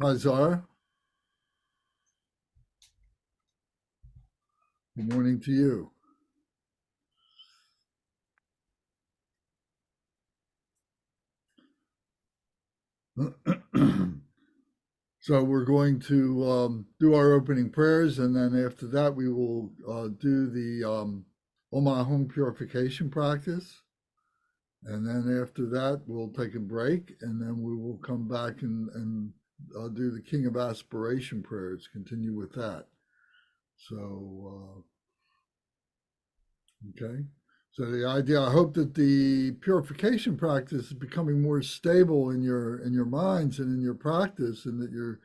Hi, Zara. Good morning to you. So we're going to do our opening prayers, and then after that, we will do the Oma home purification practice. And then after that, we'll take a break, and then we will come back and do the King of Aspiration prayers, continue with that. So, okay. So the idea, I hope that the purification practice is becoming more stable in your minds and in your practice, and that you're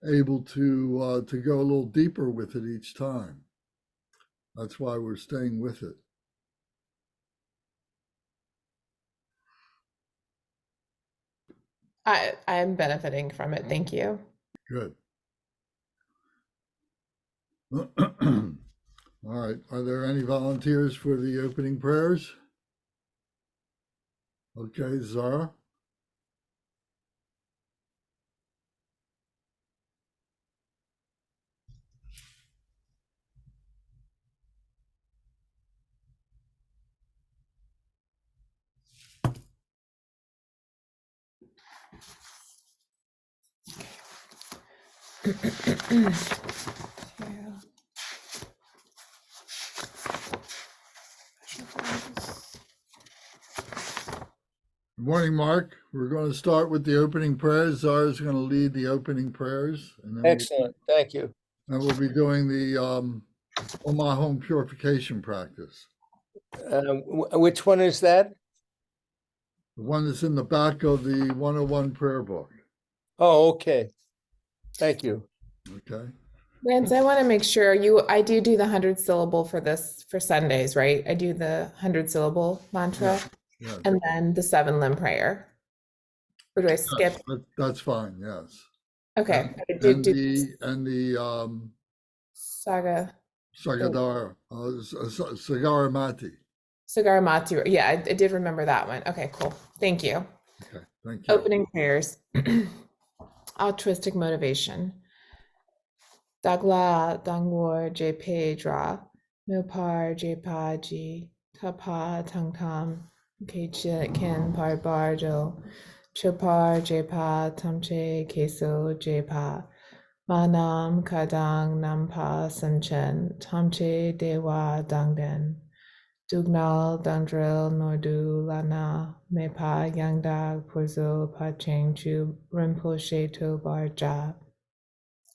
able to go a little deeper with it each time. That's why we're staying with it. I'm benefiting from it. Thank you. Good. All right. Are there any volunteers for the opening prayers? Okay, Zara. Good morning, Mark. We're going to start with the opening prayers. Zara's going to lead the opening prayers, and then Excellent. Thank you. we'll be doing the Oma home purification practice. Which one is that? The one that's in the back of the 101 prayer book. Oh, okay. Thank you. Okay. Lance, I want to make sure I do the 100 syllable for Sundays, right? I do the 100 syllable mantra Yes. and then the 7 limb prayer. Or do I skip? Yes, that's fine. Yes. Okay. I And do the Saga. Sagadara, Sagaramati. Sagaramati. Yeah, I did remember that one. Okay, cool. Thank you. Okay. Thank you. Opening prayers. Altruistic motivation. Dagla dangwar jepe dra, milpar jepa ji, tapa tangtam, ken par barjo, chopar jepa tamche keso jepa, manam kadang nampa sanchen, tamche dewa dangden, dugnal dandril nordu lana, mepa yangdag purzo pacheng chu rinpoche to barja.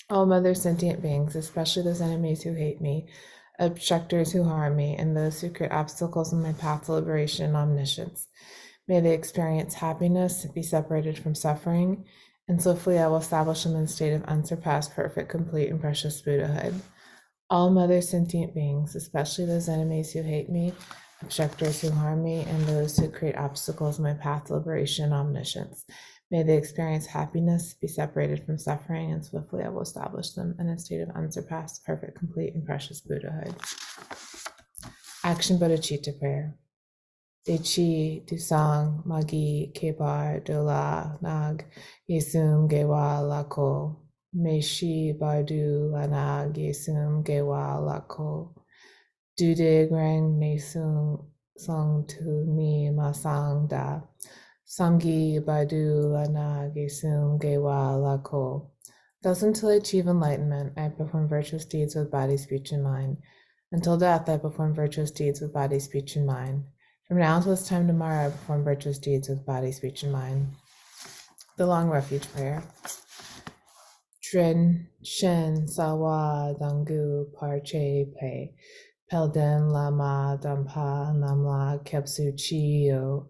All mother sentient beings, especially those enemies who hate me, objectors who harm me, and those who create obstacles in my path to liberation and omniscience, may they experience happiness, be separated from suffering, and swiftly I will establish them in a state of unsurpassed, perfect, complete, and precious Buddhahood. All mother sentient beings, especially those enemies who hate me, objectors who harm me, and those who create obstacles in my path to liberation and omniscience, may they experience happiness, be separated from suffering, and swiftly I will establish them in a state of unsurpassed, perfect, complete, and precious Buddhahood. Action Bodhicitta Prayer. Dechi, Dusang, Magi, Kebar, Dola, Nag, Yesum, Gewa, Lako, Meshi, Bardu, Lanag, Yesum, Gewa, Lako, Dude, Grang, Nesung, Song Tu, Ni, Masang, Da, Samgi, Bardu, Lanag, Yesum, Gewa, Lako. Thus, until I achieve enlightenment, I perform virtuous deeds with body, speech, and mind. Until death, I perform virtuous deeds with body, speech, and mind. From now until this time tomorrow, I perform virtuous deeds with body, speech, and mind. The Long Refuge Prayer. Trin, Shen, Sawa, Dangu, Parche, Pe, Pelden, Lama, Dampa, Namla, Kepsu, Chiyo,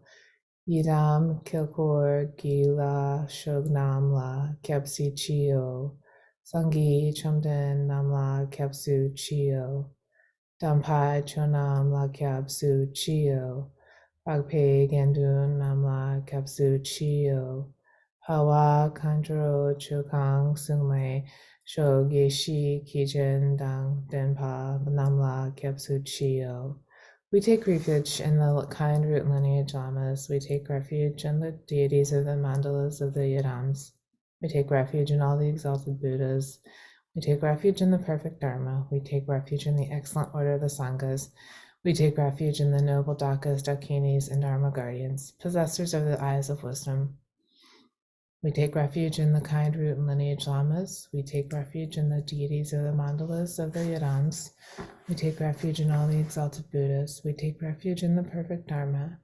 Yidam, Kilkor, Gila, Shognamla, Kepsi, Chiyo, Sangi, Chumden, Namla, Kepsu, Chiyo, Dampai, Chonam, La Kepsu, Chiyo, Pagpe Gandun Namla Kapsu Chio Hawa Kanjuro Chukang Sungme Sho Geshi Kijen Dang Denpa Namla Kapsu Chio. We take refuge in the kind root lineage lamas. We take refuge in the deities of the mandalas of the Yadams. We take refuge in all the exalted Buddhas. We take refuge in the perfect Dharma. We take refuge in the excellent order of the Sanghas. We take refuge in the noble Dakas, Dakinis, and Dharma guardians, possessors of the eyes of wisdom. We take refuge in the kind root and lineage lamas. We take refuge in the deities of the mandalas of the yadams. We take refuge in all the exalted Buddhas. We take refuge in the perfect Dharma.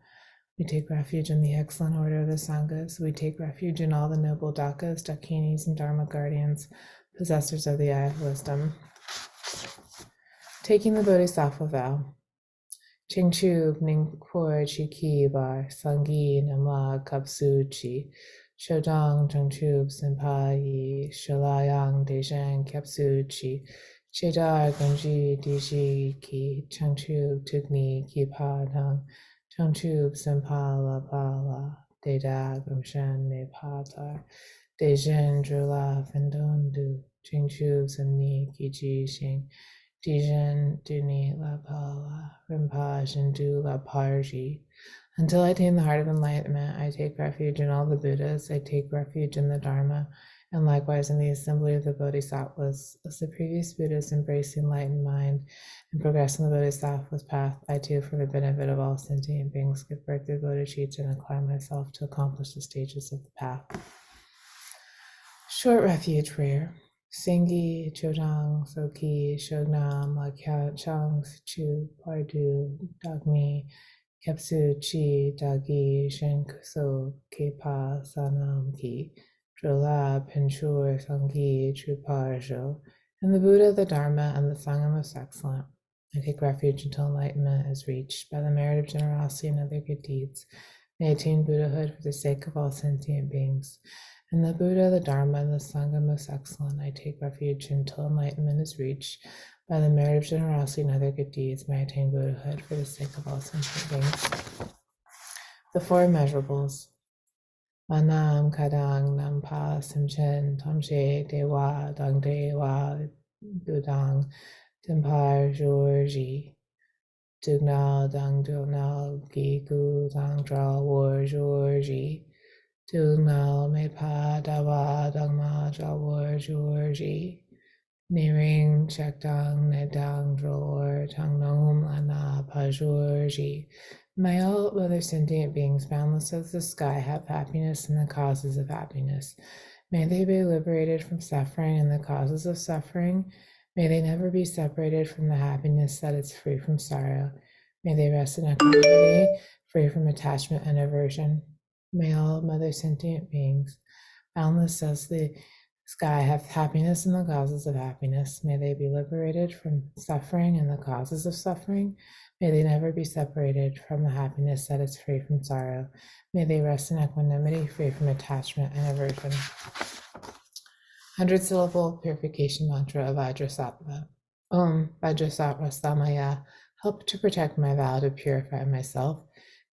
We take refuge in the excellent order of the Sanghas. We take refuge in all the noble Dakas, Dakinis, and Dharma guardians, possessors of the eye of wisdom. Taking the Bodhisattva vow. Chingchu Ningpo Chi Ki Bar Sangi Nama Kapsu Chi Shodong Chengchu Senpa Yi Sholayang Dejan Kapsu Chi Chedar Gunji Diji Ki Chengchu Tugni Ki Pa Dang Chengchu Senpa La Pa La Deda Gumshan Ne Pa Tar Dejan Drula Fendon Du Chengchu Semni Ki Ji Shing Dijen Duni La Pala Rinpa Shindu La Parji. Until I attain the heart of enlightenment, I take refuge in all the Buddhas, I take refuge in the Dharma, and likewise in the assembly of the Bodhisattvas. As the previous Buddhas embrace the enlightened mind and progress in the Bodhisattva's path, I too, for the benefit of all sentient beings, give birth to bodhicitta and incline myself to accomplish the stages of the path. Short refuge prayer. Singi, Chodang, Soki, Shognam, Lakya, Chang, Chu, Pardu, Dagni, Kepsu, Chi, Dagi, Shenkuso, Kepa, Sanam, Ki, Drola, Penchur, Sangi, Truparjo, and the Buddha, the Dharma, and the Sangha most excellent. I take refuge until enlightenment is reached by the merit of generosity and other good deeds. May I attain Buddhahood for the sake of all sentient beings. And the Buddha, the Dharma, and the Sangha most excellent, I take refuge until enlightenment is reached. By the merit of generosity and other good deeds, may I attain Buddhahood for the sake of all sentient beings. The Four Immeasurables. Manam, Kadang, Nampa, Simchen, Tamshe, Dewa, Dang Dewa, Dudang, Timpar, Jorji, Dugnal, Dang Dugnal, Gigu, Dang Dral, War, Jorji. Dugnal me pa dawa dangma jawar jorji Niring chakdang nedang dror tangnom lana pajorji. May all other sentient beings, boundless as the sky, have happiness and the causes of happiness. May they be liberated from suffering and the causes of suffering. May they never be separated from the happiness that is free from sorrow. May they rest in equanimity, free from attachment and aversion. May all other sentient beings, boundless as the sky, have happiness and the causes of happiness. May they be liberated from suffering and the causes of suffering. May they never be separated from the happiness that is free from sorrow. May they rest in equanimity, free from attachment and aversion. 100-syllable purification mantra of Vajrasattva. Om Vajrasattva Samaya, help to protect my vow to purify myself.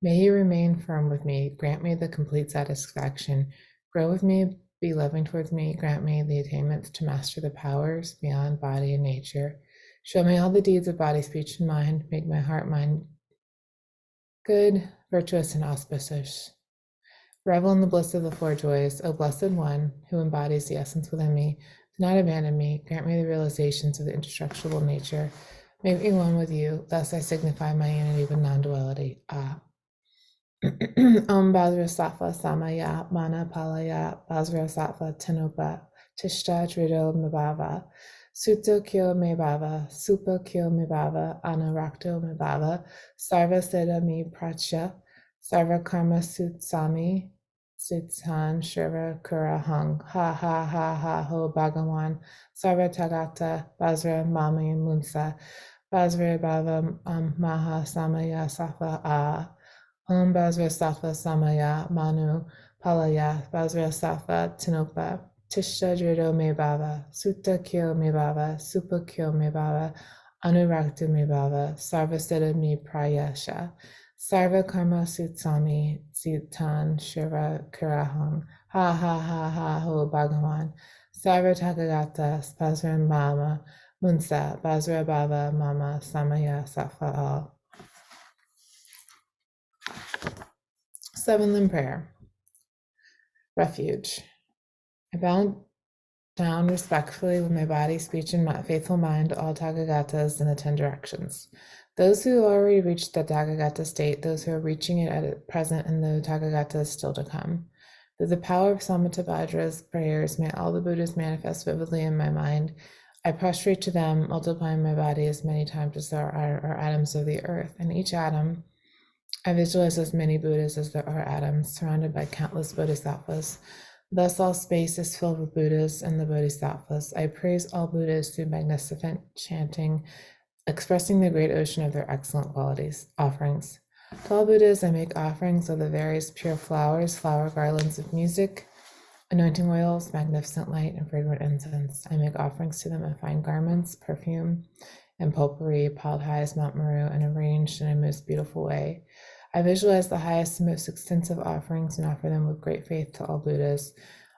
May you remain firm with me, grant me the complete satisfaction, grow with me, be loving towards me, grant me the attainments to master the powers beyond body and nature. Show me all the deeds of body, speech, and mind, make my heart, mind good, virtuous, and auspicious. Revel in the bliss of the four joys, O Blessed One, who embodies the essence within me. Do not abandon me, grant me the realizations of the indestructible nature. Make me one with you, thus I signify my unity with non-duality. Om Vajrasattva Samaya Mana Palaya Vajrasattva Tenopa Tishta Drido Mebhava Sutta Kyo Mebhava Supa Kyo Mebhava Anarakto Mebhava Sarva Siddha Mi Pracha Sarva Karma Sutsami Sutsan Shriva Kurahang Ha Ha Ha Ha Ho Bhagawan Sarva Tagata Vajra Mami Munsa Vajra Bhava Maha Samaya Sattva Om Vajrasattva Samaya Manu Palaya Vajrasattva Tinopa Tishta Drido Me Bhava Sutta Kyo Me Bhava Supa Kyo Me Bhava Anurakta Me Bhava Sarva Siddha Mi Prayasha Sarva Karma Sutsami Sitan Shiva Kuraham Ha Ha Ha Ha Ho Bhagawan Sarva Tagata Vajra Mama Munsa Vajra Bhava Mama Samaya Sattva All. 7 Limb Prayer. Refuge. I bow down respectfully with my body, speech, and faithful mind to all Tathagatas in the 10 directions. Those who already reached the Tathagata state, those who are reaching it at present, and the Tathagatas still to come. Through the power of Samattabhadra's prayers, may all the Buddhas manifest vividly in my mind. I prostrate to them, multiplying my body as many times as there are atoms of the earth. In each atom, I visualize as many Buddhas as there are atoms, surrounded by countless Bodhisattvas. Thus, all space is filled with Buddhas and the Bodhisattvas. I praise all Buddhas through magnificent chanting, expressing the great ocean of their excellent qualities. Offerings. To all Buddhas, I make offerings of the various pure flowers, flower garlands of music, anointing oils, magnificent light, and fragrant incense. I make offerings to them of fine garments, perfume, and potpourri, piled high as Mount Meru and arranged in a most beautiful way. I visualize the highest and most extensive offerings and offer them with great faith to all Buddhas.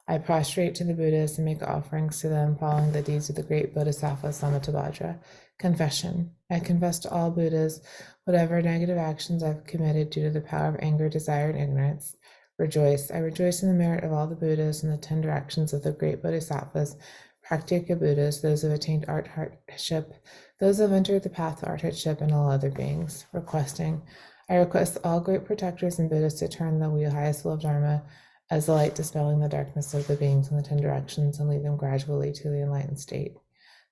I prostrate to the Buddhas and make offerings to them, following the deeds of the great Bodhisattva Samattabhadra. Confession. I confess to all Buddhas whatever negative actions I've committed due to the power of anger, desire, and ignorance. Rejoice. I rejoice in the merit of all the Buddhas and the 10 directions of the great Bodhisattvas, Praktika Buddhas, those who have attained arhatship, those who have entered the path to arhatship, and all other beings. Requesting. I request all great protectors and Buddhas to turn the highest will of Dharma as the light dispelling the darkness of the beings in the 10 directions and lead them gradually to the enlightened state.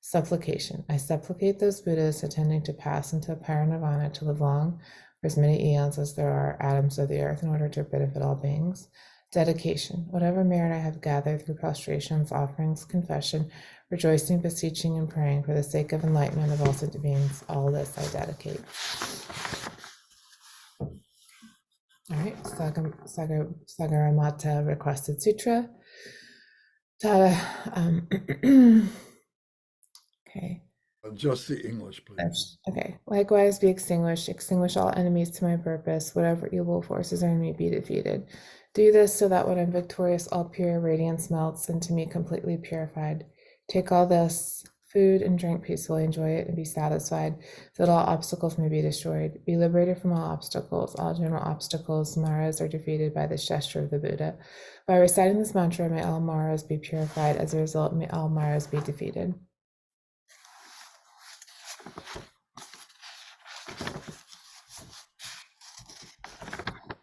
Supplication. I supplicate those Buddhas attending to pass into parinirvana to live long for as many eons as there are atoms of the earth in order to benefit all beings. Dedication. Whatever merit I have gathered through prostrations, offerings, confession, rejoicing, beseeching, and praying for the sake of enlightenment of all sentient beings, all this I dedicate. All right, Sagaramata requested sutra. Okay. Just the English, please. Okay. Likewise, be extinguish all enemies to my purpose. Whatever evil forces are in me, be defeated. Do this so that when I'm victorious, all pure radiance melts into me completely purified. Take all this food and drink peacefully, enjoy it, and be satisfied, so that all obstacles may be destroyed. Be liberated from all obstacles. All general obstacles, maras, are defeated by this gesture of the Buddha. By reciting this mantra, may all maras be purified. As a result, may all maras be defeated.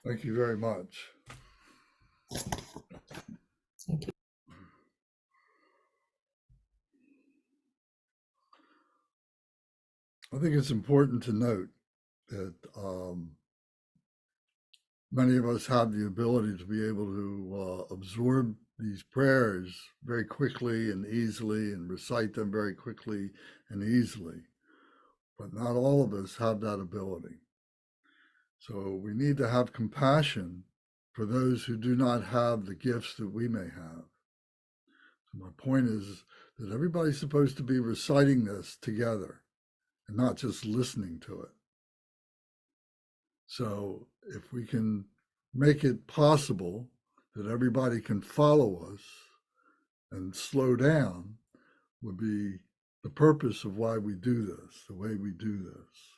Thank you very much. Thank you. I think it's important to note that many of us have the ability to be able to absorb these prayers very quickly and easily and recite them very quickly and easily, but not all of us have that ability. So we need to have compassion for those who do not have the gifts that we may have. So my point is that everybody's supposed to be reciting this together and not just listening to it. So if we can make it possible that everybody can follow us and slow down, would be the purpose of why we do this, the way we do this.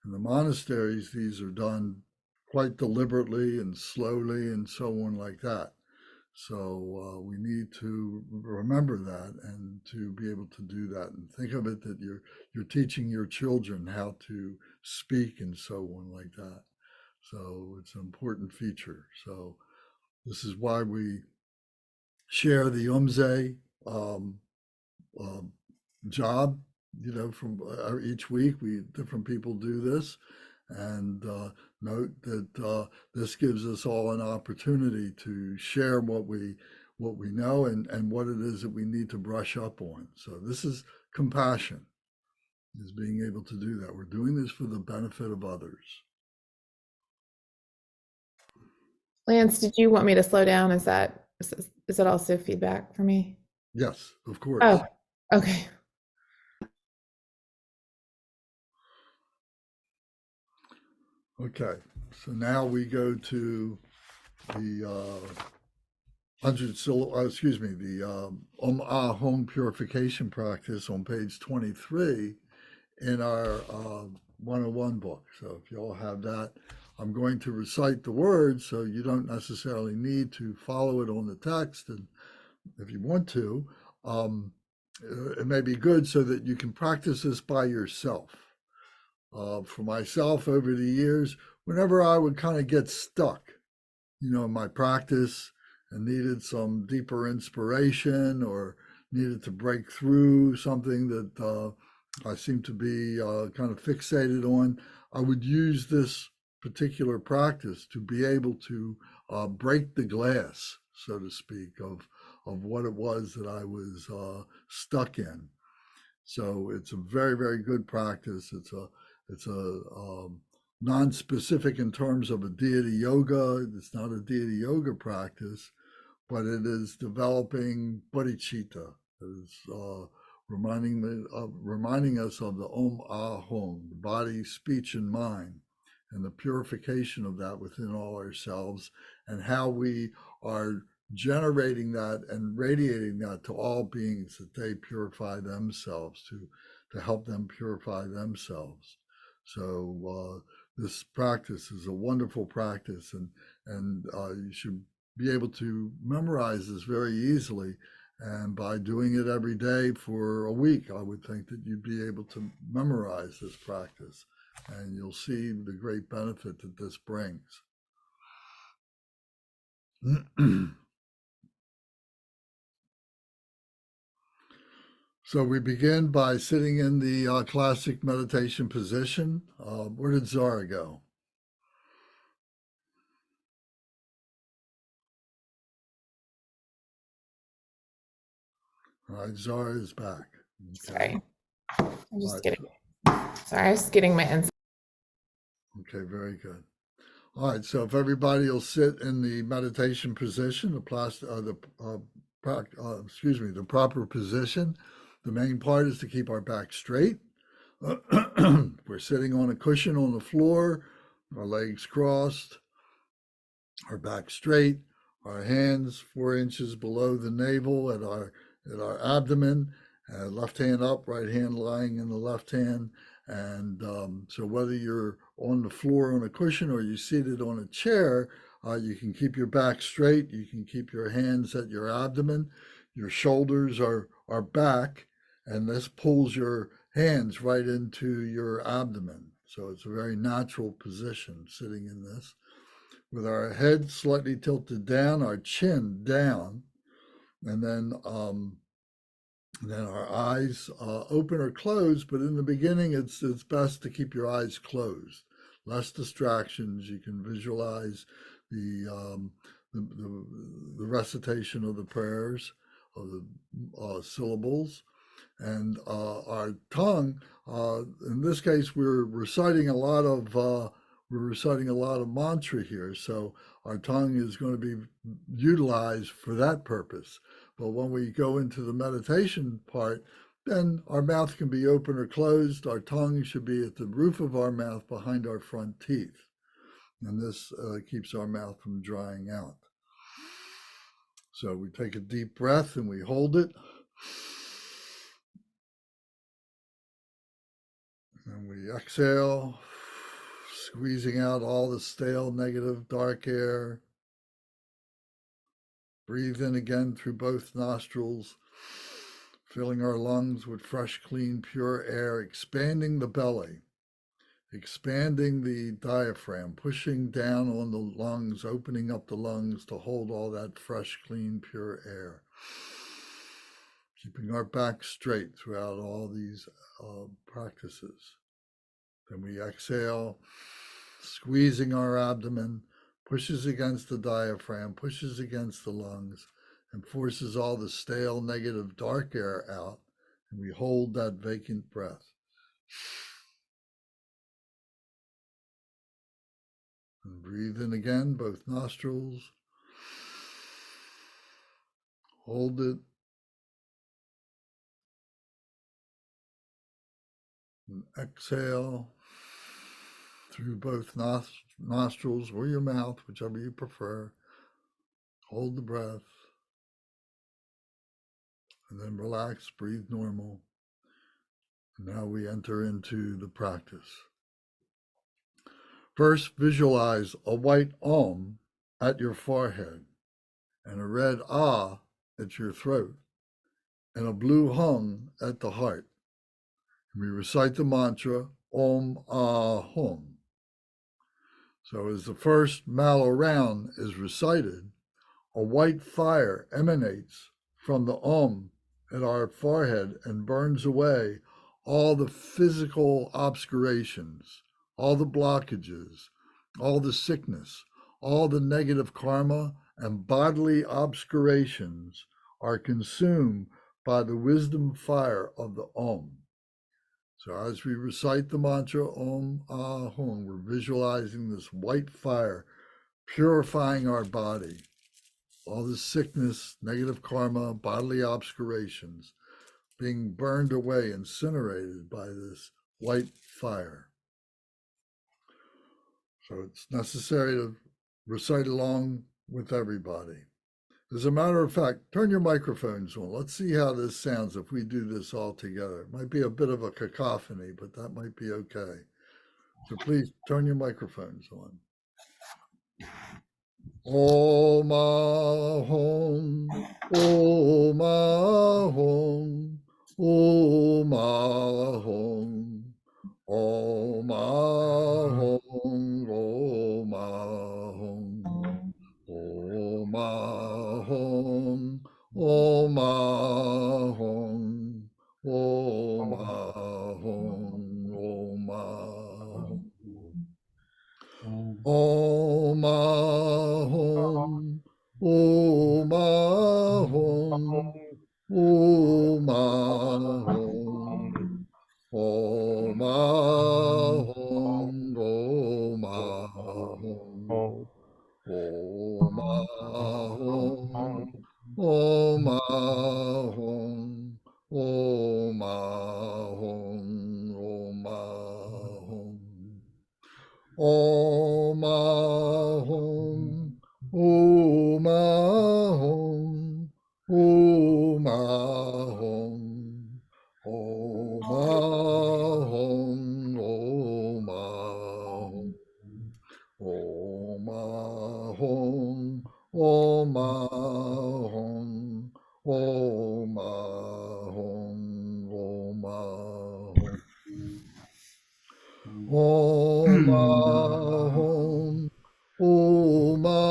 In the monasteries, these are done quite deliberately and slowly and so on like that. So we need to remember that and to be able to do that, and think of it that you're teaching your children how to speak and so on like that. So it's an important feature. So this is why we share the Umze job, from each week. Different people do this, and note that this gives us all an opportunity to share what we know and what it is that we need to brush up on. So this is compassion, is being able to do that. We're doing this for the benefit of others. Lance, did you want me to slow down? Is that also feedback for me? Yes, of course. Oh, okay. Okay, so now we go to the the home purification practice on page 23 in our 101 book. So if you all have that, I'm going to recite the words, so you don't necessarily need to follow it on the text, and if you want to, it may be good so that you can practice this by yourself. For myself, over the years, whenever I would kind of get stuck, in my practice and needed some deeper inspiration or needed to break through something that I seem to be kind of fixated on, I would use this particular practice to be able to break the glass, so to speak, of what it was that I was stuck in. So it's a very, very good practice. It's a non-specific in terms of a deity yoga. It's not a deity yoga practice, but it is developing bodhicitta. It is reminding us of the Om Ahom, the body, speech, and mind, and the purification of that within all ourselves, and how we are generating that and radiating that to all beings, that they purify themselves, to help them purify themselves. So this practice is a wonderful practice, and you should be able to memorize this very easily. And by doing it every day for a week, I would think that you'd be able to memorize this practice, and you'll see the great benefit that this brings. So we begin by sitting in the classic meditation position. Where did Zara go? All right, Zara is back. Sorry. I'm just Right. getting, sorry, I was getting my insight. Okay, very good. All right, so if everybody will sit in the meditation position, the proper position. The main part is to keep our back straight. We're sitting on a cushion on the floor, our legs crossed, our back straight, our hands 4 inches below the navel at our abdomen, left hand up, right hand lying in the left hand. And so whether you're on the floor on a cushion or you're seated on a chair, you can keep your back straight. You can keep your hands at your abdomen. Your shoulders are back, and this pulls your hands right into your abdomen. So it's a very natural position sitting in this, with our head slightly tilted down, our chin down, and then our eyes open or closed. But in the beginning, it's best to keep your eyes closed. Less distractions. You can visualize the recitation of the prayers, of the syllables, and our tongue. In this case, we're reciting a lot of mantra here, so our tongue is going to be utilized for that purpose. But when we go into the meditation part, then our mouth can be open or closed. Our tongue should be at the roof of our mouth behind our front teeth. And this keeps our mouth from drying out. So we take a deep breath and we hold it. And we exhale, squeezing out all the stale, negative, dark air. Breathe in again through both nostrils, filling our lungs with fresh, clean, pure air, expanding the belly, expanding the diaphragm, pushing down on the lungs, opening up the lungs to hold all that fresh, clean, pure air. Keeping our back straight throughout all these practices. Then we exhale, squeezing our abdomen, pushes against the diaphragm, pushes against the lungs, and forces all the stale, negative, dark air out. And we hold that vacant breath. And breathe in again, both nostrils. Hold it. And exhale through both nostrils or your mouth, whichever you prefer. Hold the breath. And then relax, breathe normal. And now we enter into the practice. First, visualize a white Om at your forehead and a red Ah at your throat and a blue hung at the heart. We recite the mantra Om Ah Hum. So as the first mallow round is recited, a white fire emanates from the Om at our forehead and burns away all the physical obscurations, all the blockages, all the sickness, all the negative karma and bodily obscurations are consumed by the wisdom fire of the Om. So as we recite the mantra Om Ah Hum, we're visualizing this white fire purifying our body, all the sickness, negative karma, bodily obscurations being burned away, incinerated by this white fire. So it's necessary to recite along with everybody. As a matter of fact, turn your microphones on. Let's see how this sounds if we do this all together. It might be a bit of a cacophony, but that might be okay. So please turn your microphones on. Om Ah Hum, Om Ah Hum, Om Ah Hum, Om Ah Hum, Om Ah Hum, Om Ah Hum, Om Ah Hum, Om Ah Hum, Om Ah Hum. Om Ah Hum, Om Ah Hum, Om Ah Hum, Om Ah Hum, Om Ah Hum, Om Ah Hum, Om Ah Hum, Om Ah Hum, Om Ah Hum. Om Ah Hum, Om Ah Hum, Om Ah Hum, Om Ah Hum, Om Ah Hum, Om Ah Hum, Om Ah Hum, Om Ah Hum, Om Ah Hum. Om Ah Hum, Om Ah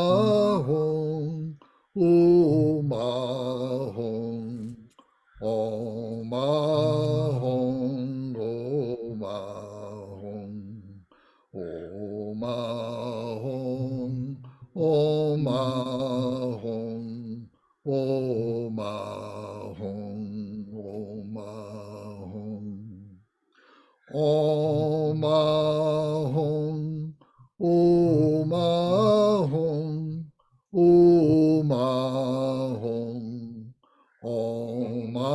Hum, Om Ah Hum, Om Ah Hum, Om Ah Hum, Om Ah Hum, Om Ah Hum, Om Ah Hum, Om Ah Hum. Om Ah Hum, Om Ah Hum, Om Ah Hum, Om Ah Hum,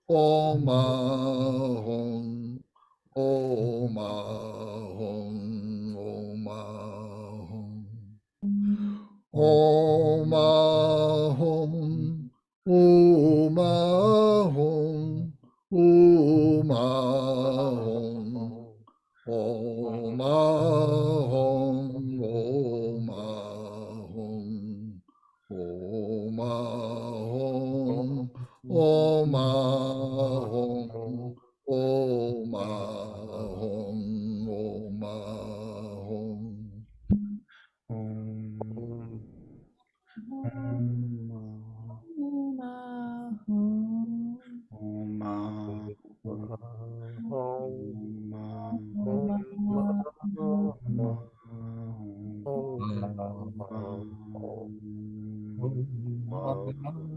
Om Ah Hum, Om Ah Hum, Om Ah Hum, Om Ah Hum, Om Ah Hum. Om Ah Hum, Om Ah Hum, Om Ah Hum, Om Ah Hum, Om Ah Hum, Om Ah Hum, Om Ah Hum, Om Ah Hum, Om Ah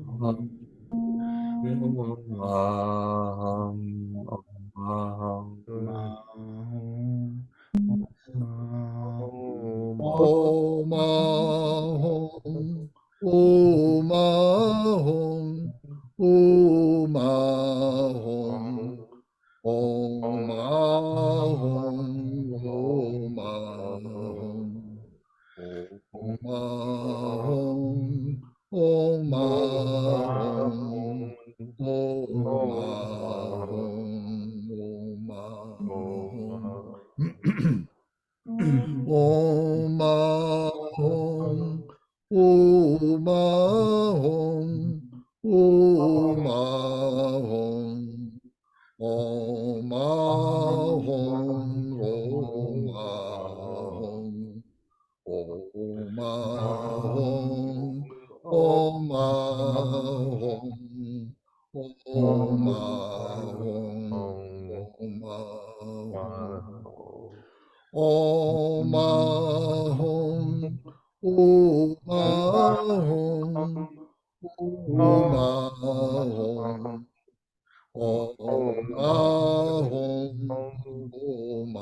Hum. Om Ah Hum, Om Ah Hum, Om Ah Hum, Om Ah Hum, Om Ah Hum, Om Ah Hum, Om Ah Hum, Om Ah Hum, Om Ah Hum. Hong, Om Hong, Om Hong, Om Hong, Om Hong, Om Hong, Om Hong, Om Hong, Om Hong. Om Hong, Om Hong, Om Hong, Om Hong, Om Hong,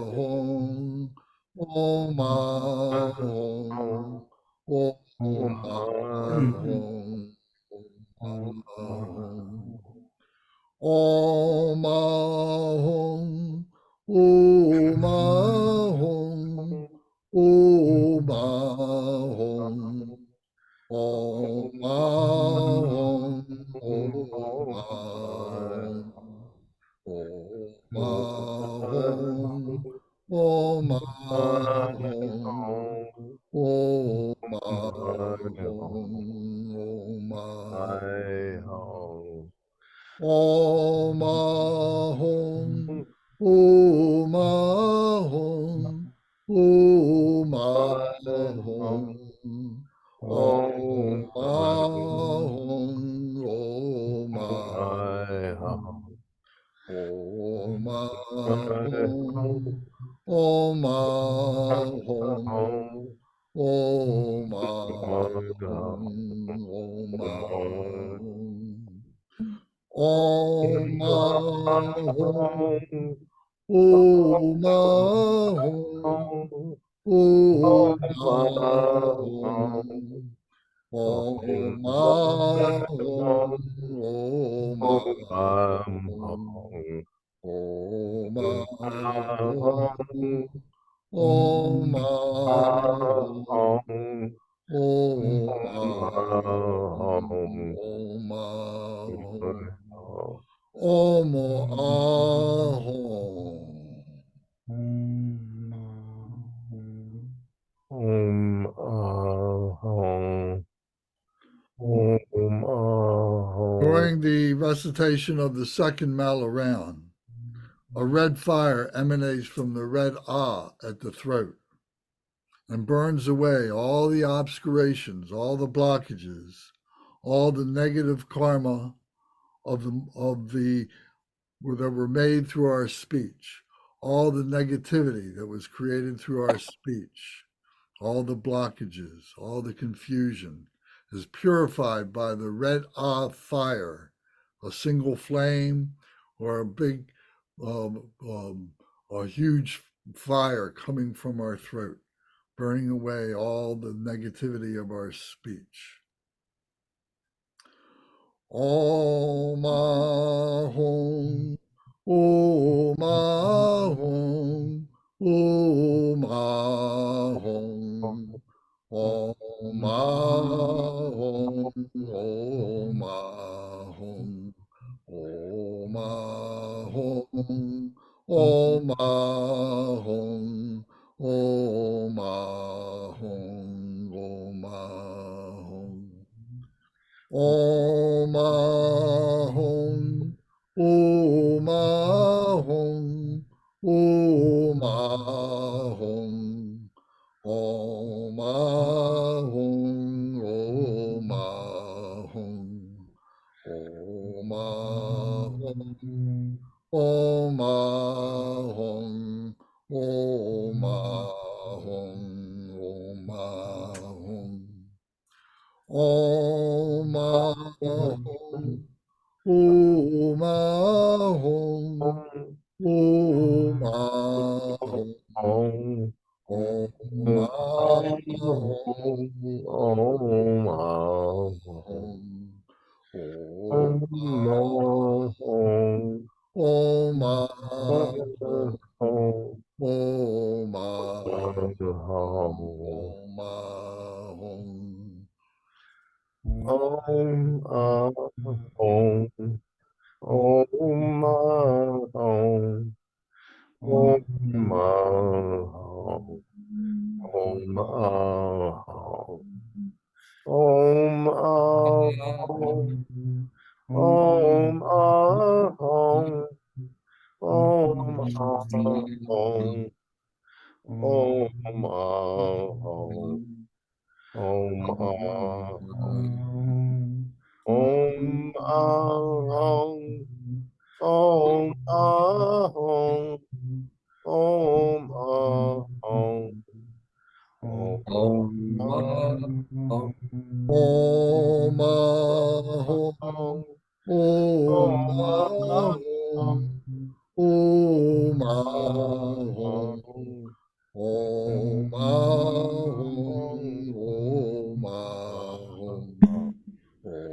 Om Hong, Om Hong, Om Hong, Om Hong. Om Hong, Om Hong, Om Hong, Om Hong, Om Hong, Om Hong, Om Hong, Om Hong. Om Hong, Om Hong, Om Hong, Om Hong, Om Hong, Om Hong, Om Hong, Om Hong, Om Hong. Om Hong, Om Hong, Om Hong, Om Hong, Om Hong, Om Hong, Om Hong, Om Hong, Om Ahong. During the recitation of the second mala round, a red fire emanates from the red ah at the throat and burns away all the obscurations, all the blockages, all the negative karma of the that were made through our speech, all the negativity that was created through our speech, all the blockages, all the confusion is purified by the red ah fire, a single flame or a big, a huge fire coming from our throat, burning away all the negativity of our speech. Om Ahong, Om Ahong, Om Ahong, Om Ahong, Om Ahong, Om Ahong, Om Ahong, Om Ahong, Om Ahong. Om Ahong, Om Ahong, Om Ahong, Om Ahong, Om Ahong, Om Ahong, Om Ahong, Om Ahong, Om Ahong. Om Ahong, Om Ahong, Om Ahong, Om Ahong, Om Ahong, Om Ahong, Om Ahong, Om Ahong. Om Aham. Om Aham. Om Aham. Om Aham. Om Aham. Om Aham. Om Aham. Om Aham. Om Aham. Om Aham. Om Aham. Om Ahum, Om Ahum, Om Ahum,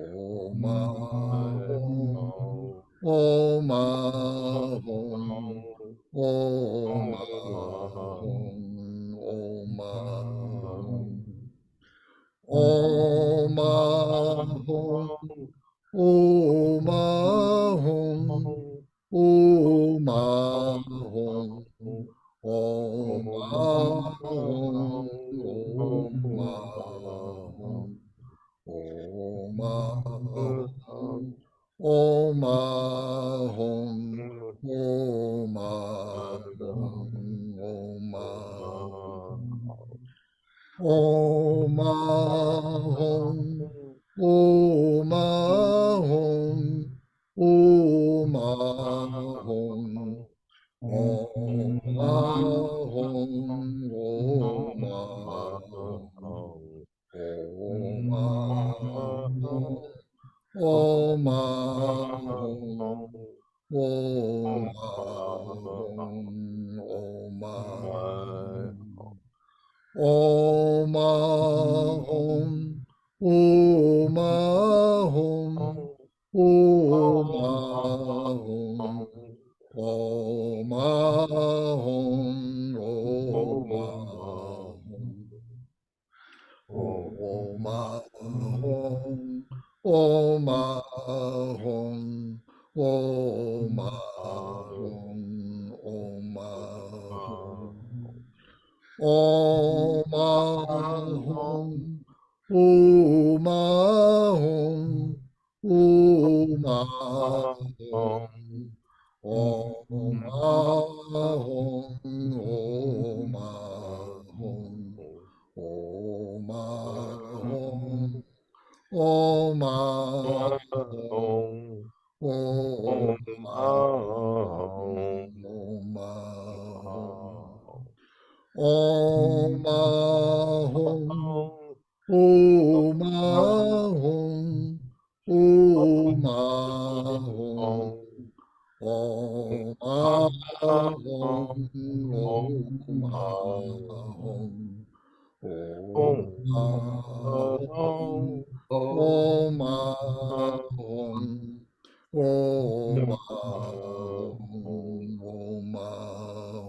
Om Ahum, Om Ahum, Om Ahum, Om Ahum, Om Ahum, Om Ahum. Om Ahum, Om Ahum, Om Ahum, Om Ahum, Om Ahum, Om Ahum, Om Ahum, Om Ahum, Om Ahum. Om Ahum, Om Ahum, Om Ahum, Om Ahum, Om Ahum, Om Ahum, Om Ahum, Om Ahum, Om Ahum. Om Ahum, Om Ahum, Om Ahum, Om Ahum, Om Ahum, Om Ahum, Om Ahum, Om Ahum, Om Ahum. Om Ahum, Om Ahum, Om Ahum, Om Ahum, Om Ahum, Om Ahum, Om Ahum, Om Ahum, Om Ahum. Om Ahum, Om Ahum, Om Ahum, Om Ahum, Om Ahum, Om Ahum, Om Ahum, Om Ahum, Om Ahum.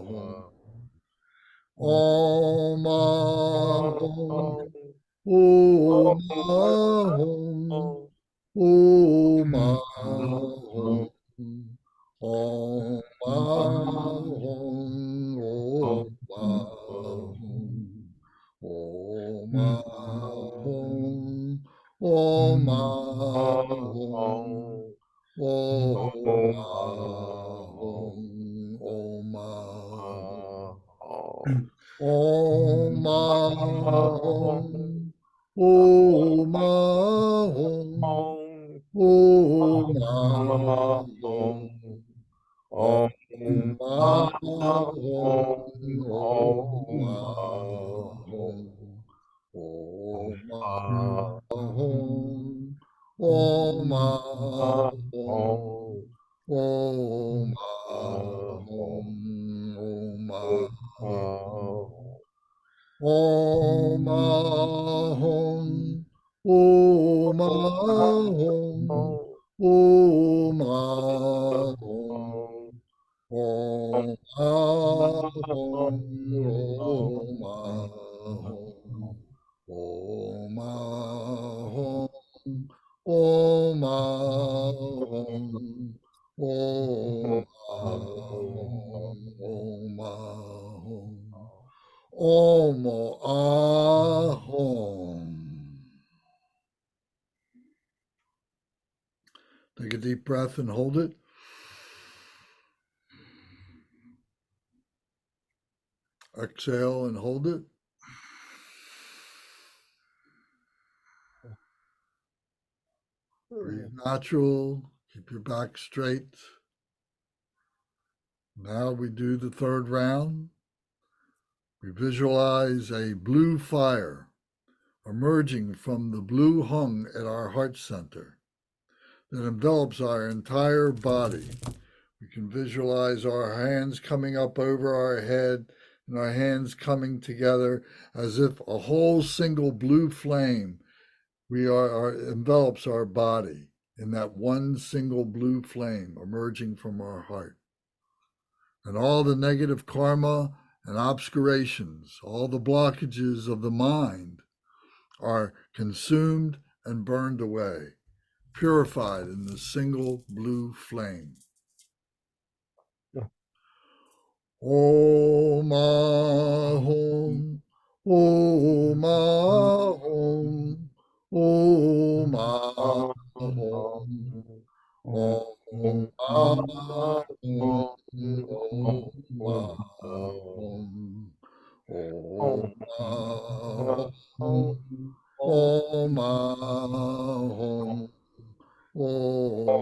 Om Ahum, Om Ahum, Om Ahum, Om Ahum, Om Ahum, Om Ahum, Om Ahum, Om Ahum, Om Ahum. Om Ahum, Om Ahum, Om Ahum, Om Ahum, Om Ahum, Om Ahum, Om Ahum, Om Ahum, Om Ahum. Om Ahum, Om Ahum, Om Ahum, Om Ahum, Om Ahum, Om Ahum, Om Ahum, Om Ahum, Omo Ahom. Take a deep breath and hold it. Exhale and hold it. Breathe natural. Keep your back straight. Now we do the third round. We visualize a blue fire emerging from the blue hung at our heart center that envelops our entire body. We can visualize our hands coming up over our head and our hands coming together as if a whole single blue flame envelops our body in that one single blue flame emerging from our heart. And all the negative karma and obscurations, all the blockages of the mind are consumed and burned away, purified in the single blue flame. Om Ahom, Om Ahom, Om Ahom, Om Ahom, Om Ahom, Om Ahom, Om Ahom, Om Ahom, Om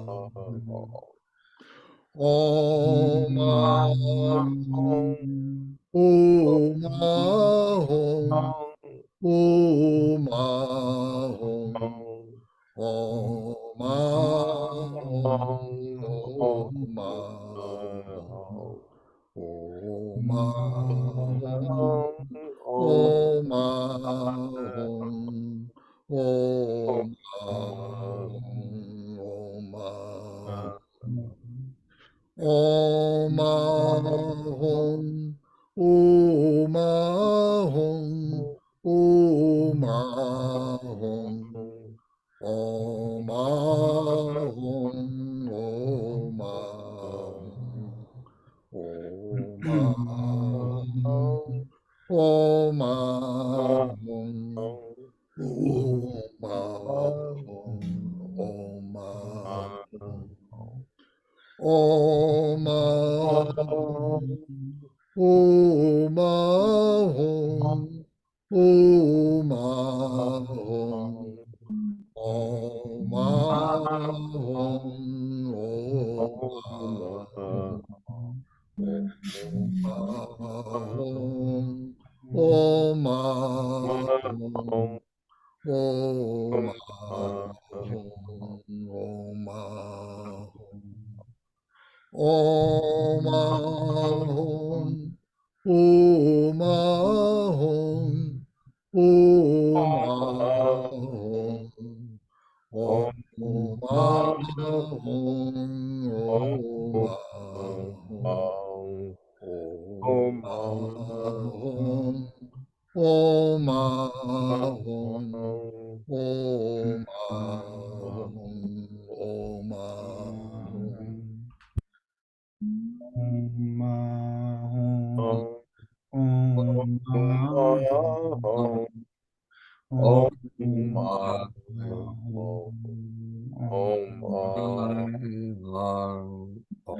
Ahom. Om Ahom, Om Ahom, Om Ahom, Om Ahom, Om Ahom, Om Ahom, Om Ahom, Om Ahom, Om Ahom. Om Ahom, Om Ahom, Om Ahom, Om Ahom, Om Ahom, Om Ahom, Om Ahom, Om Ahom, Om Ahom. Om Ahom, Om Ahom, Om Ahom, Om Ahom, Om Ahom, Om Ahom, Om Ahom, Om Ahom, Om Ahom. Om Ahom, Om Ahom, Om Ahom, Om Ahom, Om Ahom, Om Ahom, Om Ahom, Om Ahom, Om Ahom. Om Ahom, Om Om Ahom, Om Ahom, Om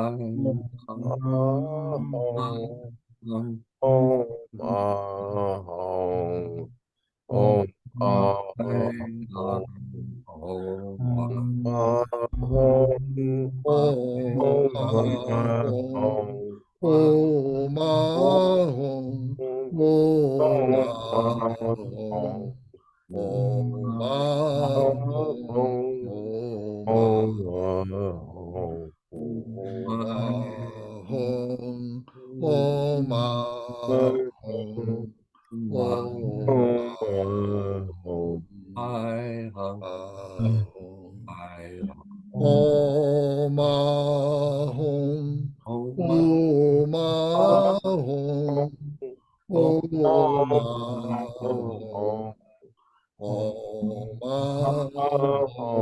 Ahom, Om Ahom, Om Ahom, Om Ahom, Om Ahom, Om Ahom, Om Ahom, Om Ahom. Om Ahom, Om Ahom, Om Ahom, Om Ahom,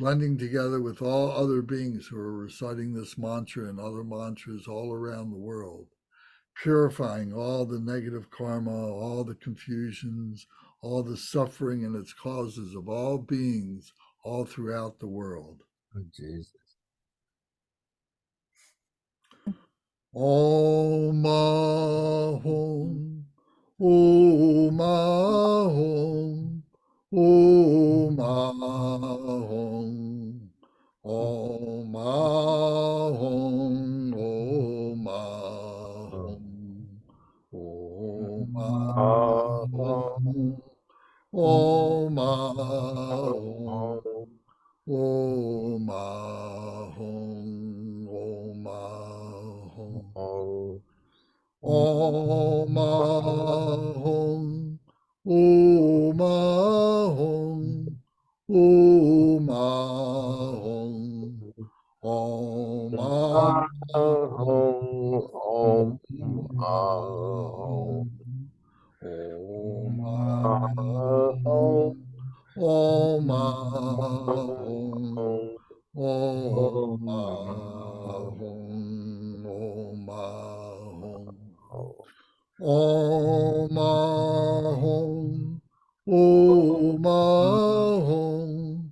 blending together with all other beings who are reciting this mantra and other mantras all around the world, purifying all the negative karma, all the confusions, all the suffering and its causes of all beings all throughout the world. Oh, Jesus. Om Ahom, Om Ahom, Om Ahom, Om Ahom, Om Ahom, Om Ahom, Om Ahom, Om Ahom, Om Ahom. Om Ahom, Om Ahom, Om Ahom, Om Ahom, Om Ahom, Om Ahom, Om Ahom, Om Ahom. Om Ahom, Om Ahom, Om Ahom, Om Ahom, Om Ahom, Om Ahom,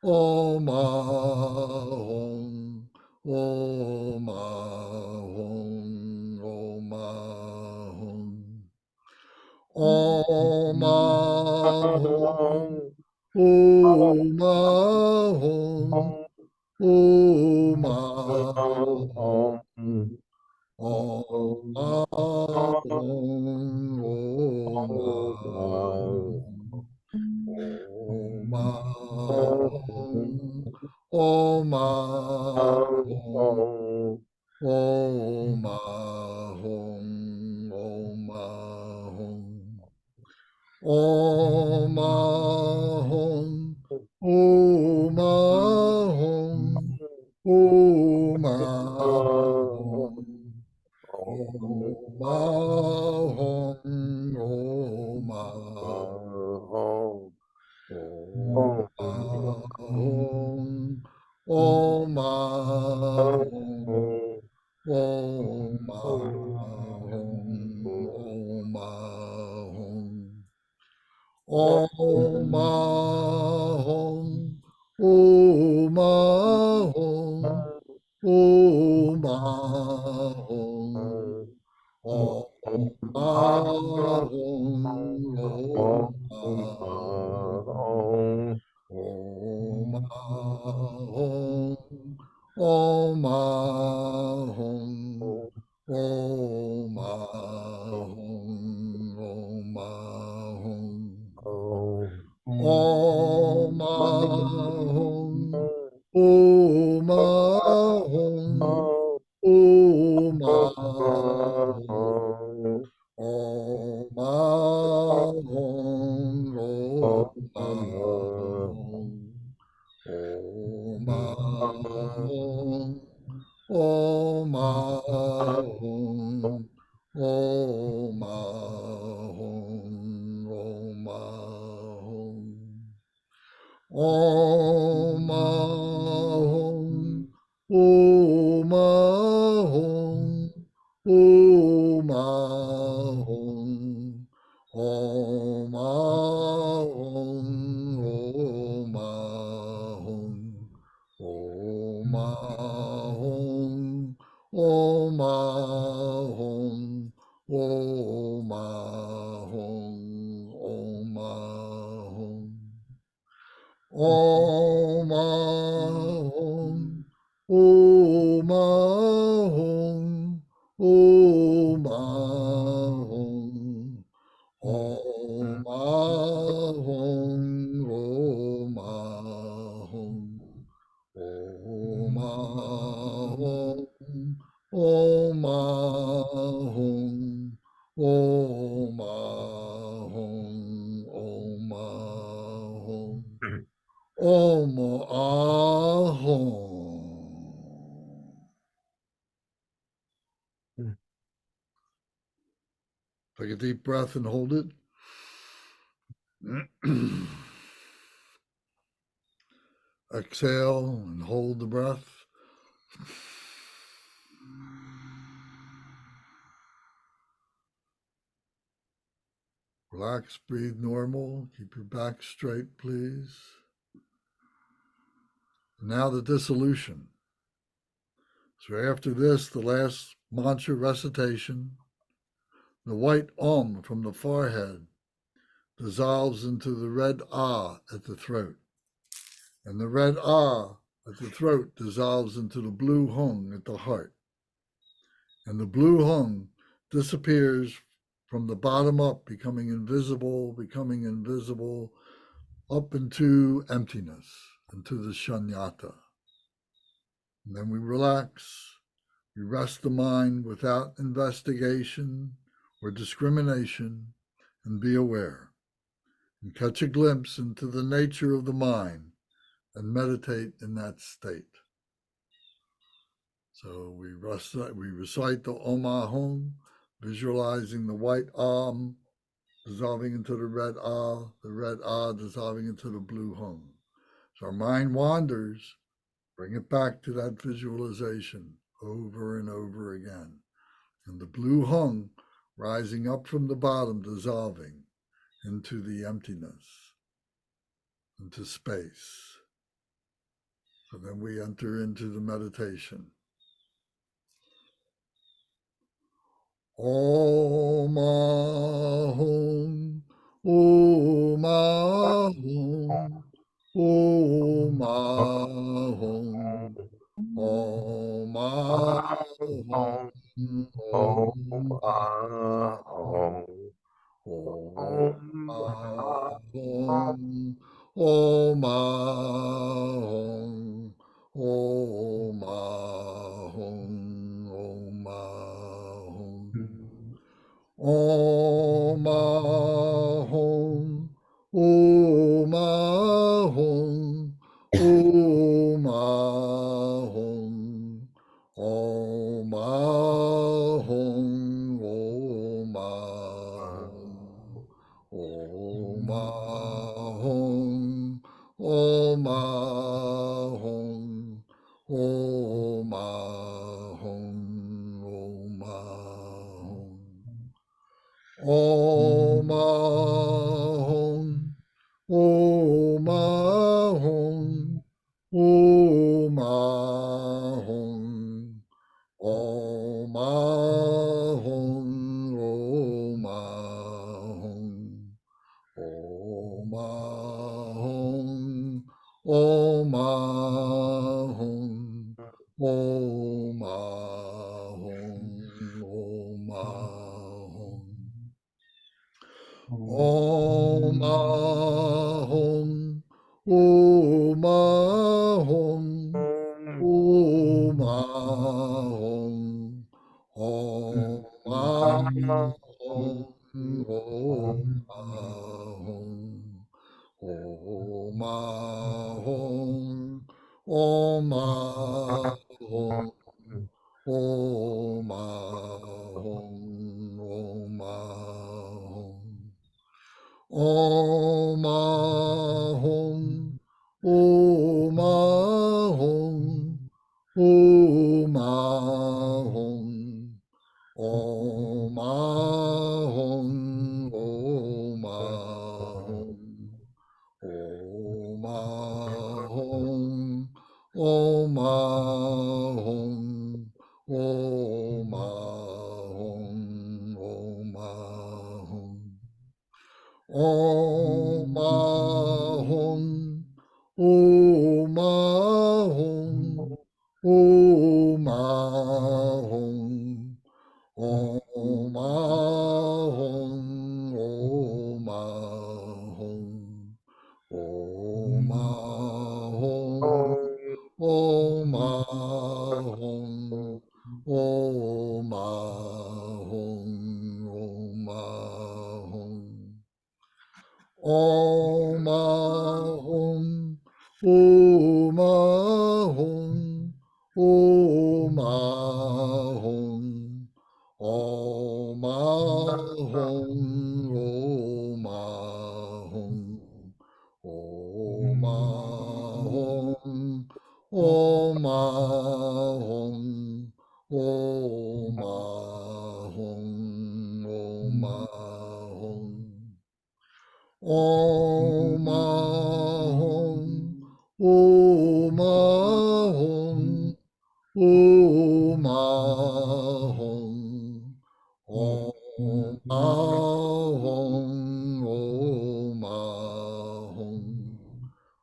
Om Ahom, Om Ahom, Om Ahom. Om Ahom, Om Ahom, Om Ahom, Om Ahom, Om Ahom, Om Ahom, Om Ahom, Om Ahom, Om Ahom. Om Ahom, Om Ahom, Om Ahom, Om Ahom, Om Ahom, Om Ahom, Om Ahom, Om Ahom, Om Ahom. Om Ahom, Om Ahom, Om Ahom, Om Ahom, Om Ahom, Om Ahom, Om Ahom, Om Ahom, Om Ahom. Om Ahom, Om Ahom, Om Ahom, Om Ahom, Om Ahom, Om Ahom, Om Ahom, Om Ahom, Om Ahom. Om Ahom, Om Ahom, Om Ahom, Om Ahom, Om Ahom, Om Ahom, Om Ahom, Om Ahom, Om Ahom. Om Ahom, Om Ahom, Om Ahom, Om Ahom, Om Ahom, Om Ahom, Om Ahom, Om Ahom, Om Ahom. Om Ahom. Take a deep breath and hold it. Exhale and hold the breath. Relax, breathe normal. Keep your back straight, please. Now the dissolution. So after this, the last mantra recitation, the white from the forehead dissolves into the red ah at the throat. And the red ah at the throat dissolves into the blue hung at the heart. And the blue hung disappears from the bottom up, becoming invisible, up into emptiness, into the shunyata. And then we relax, we rest the mind without investigation or discrimination, and be aware, and catch a glimpse into the nature of the mind, and meditate in that state. So we recite the Om Ahom, visualizing the white Om dissolving into the red Ah dissolving into the blue Hum. So our mind wanders, bring it back to that visualization over and over again. And the blue Hung rising up from the bottom, dissolving into the emptiness, into space. So then we enter into the meditation. Om Ahom, Om Ahom, Om Ahom, Om Ahom, Om Ahom, Om Ahom, Om Ahom, Om Ahom, Om Ahom. Om Ahom, Om Ahom, Om Ahom, Om Ahom, Om Ahom, Om Ahom, Om Ahom, Om Ahom, Om Ahom. Om Ahom, Om Ahom, Om Ahom, Om Ahom, Om Ahom, Om Ahom, Om Ahom, Om Ahom, Om Ahom. Om Ahom, Om Ahom, Om Ahom, Om Ahom, Om Ahom, Om Ahom, Om Ahom, Om Ahom, Om Ahom. Om Ahom, Om Ahom, Om Ahom, Om Ahom, Om Ahom, Om Ahom, Om Ahom, Om Ahom, Om Ahom. Om Ahom, Om Ahom, Om Ahom, Om Ahom, Om Ahom, Om Ahom, Om Ahom, Om Ahom, Om Ahom. Om Ahom, Om Ahom, Om Ahom, Om Om Ahong, Om Ahong, Om Ahong, Om Ahong, Om Ahong, Om Ahong. Om Ahong, Om Ahong, Om Ahong, Om Ahong, Om Ahong,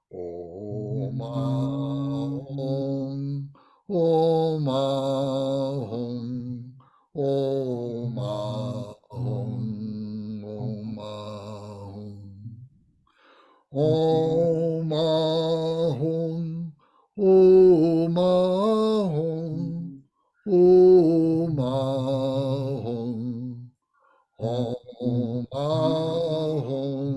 Om Ahong, Om Ahong, Om Ahong, Om Ahong. Om Ahong, Om Ahong, Om Ahong, Om Ahong,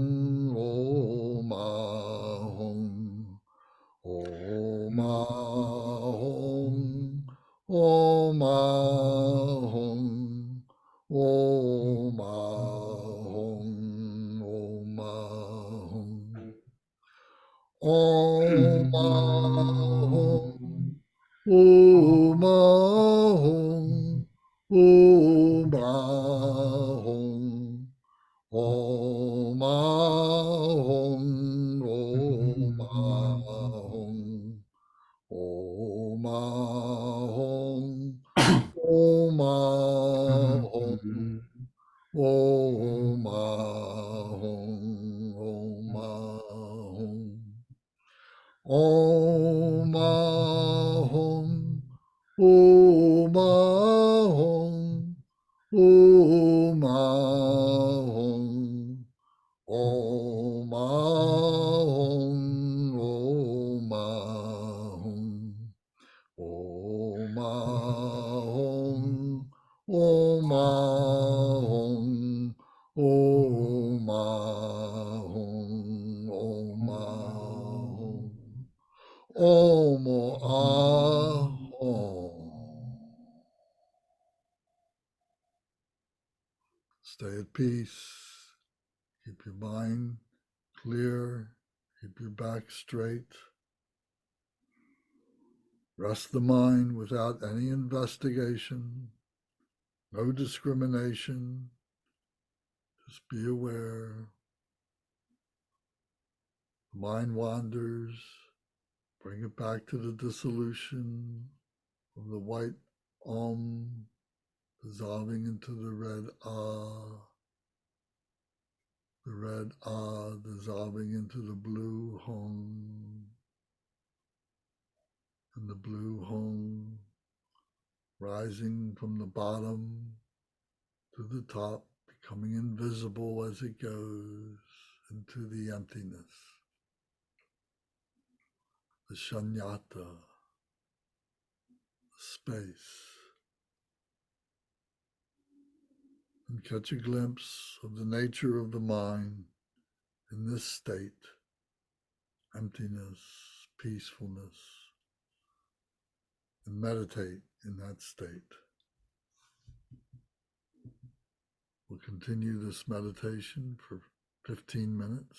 Om Ahong, Om Ahong, Om Ahong, Om Ahong, Om Ahong. Om Ahong, Om Ahong, Om Ahong, Om Ahong, Om Ahong, Om Ahong, Om Ahong, Om Ahong, Om Ahong. Om Ahong, Om Ahong, Om Ahong, Om Ahong, Om Ahong, Om Ahong, Om Ahong, Om Ahong, Om Ahong. Om Ahom. Stay at peace. Keep your mind clear. Keep your back straight. Rest the mind without any investigation, no discrimination. Just be aware. The mind wanders. Bring it back to the dissolution of the white Om dissolving into the red Ah. The red Ah dissolving into the blue Hong, and the blue Hong rising from the bottom to the top, becoming invisible as it goes into the emptiness, the shunyata, the space, and catch a glimpse of the nature of the mind in this state, emptiness, peacefulness, and meditate in that state. We'll continue this meditation for 15 minutes.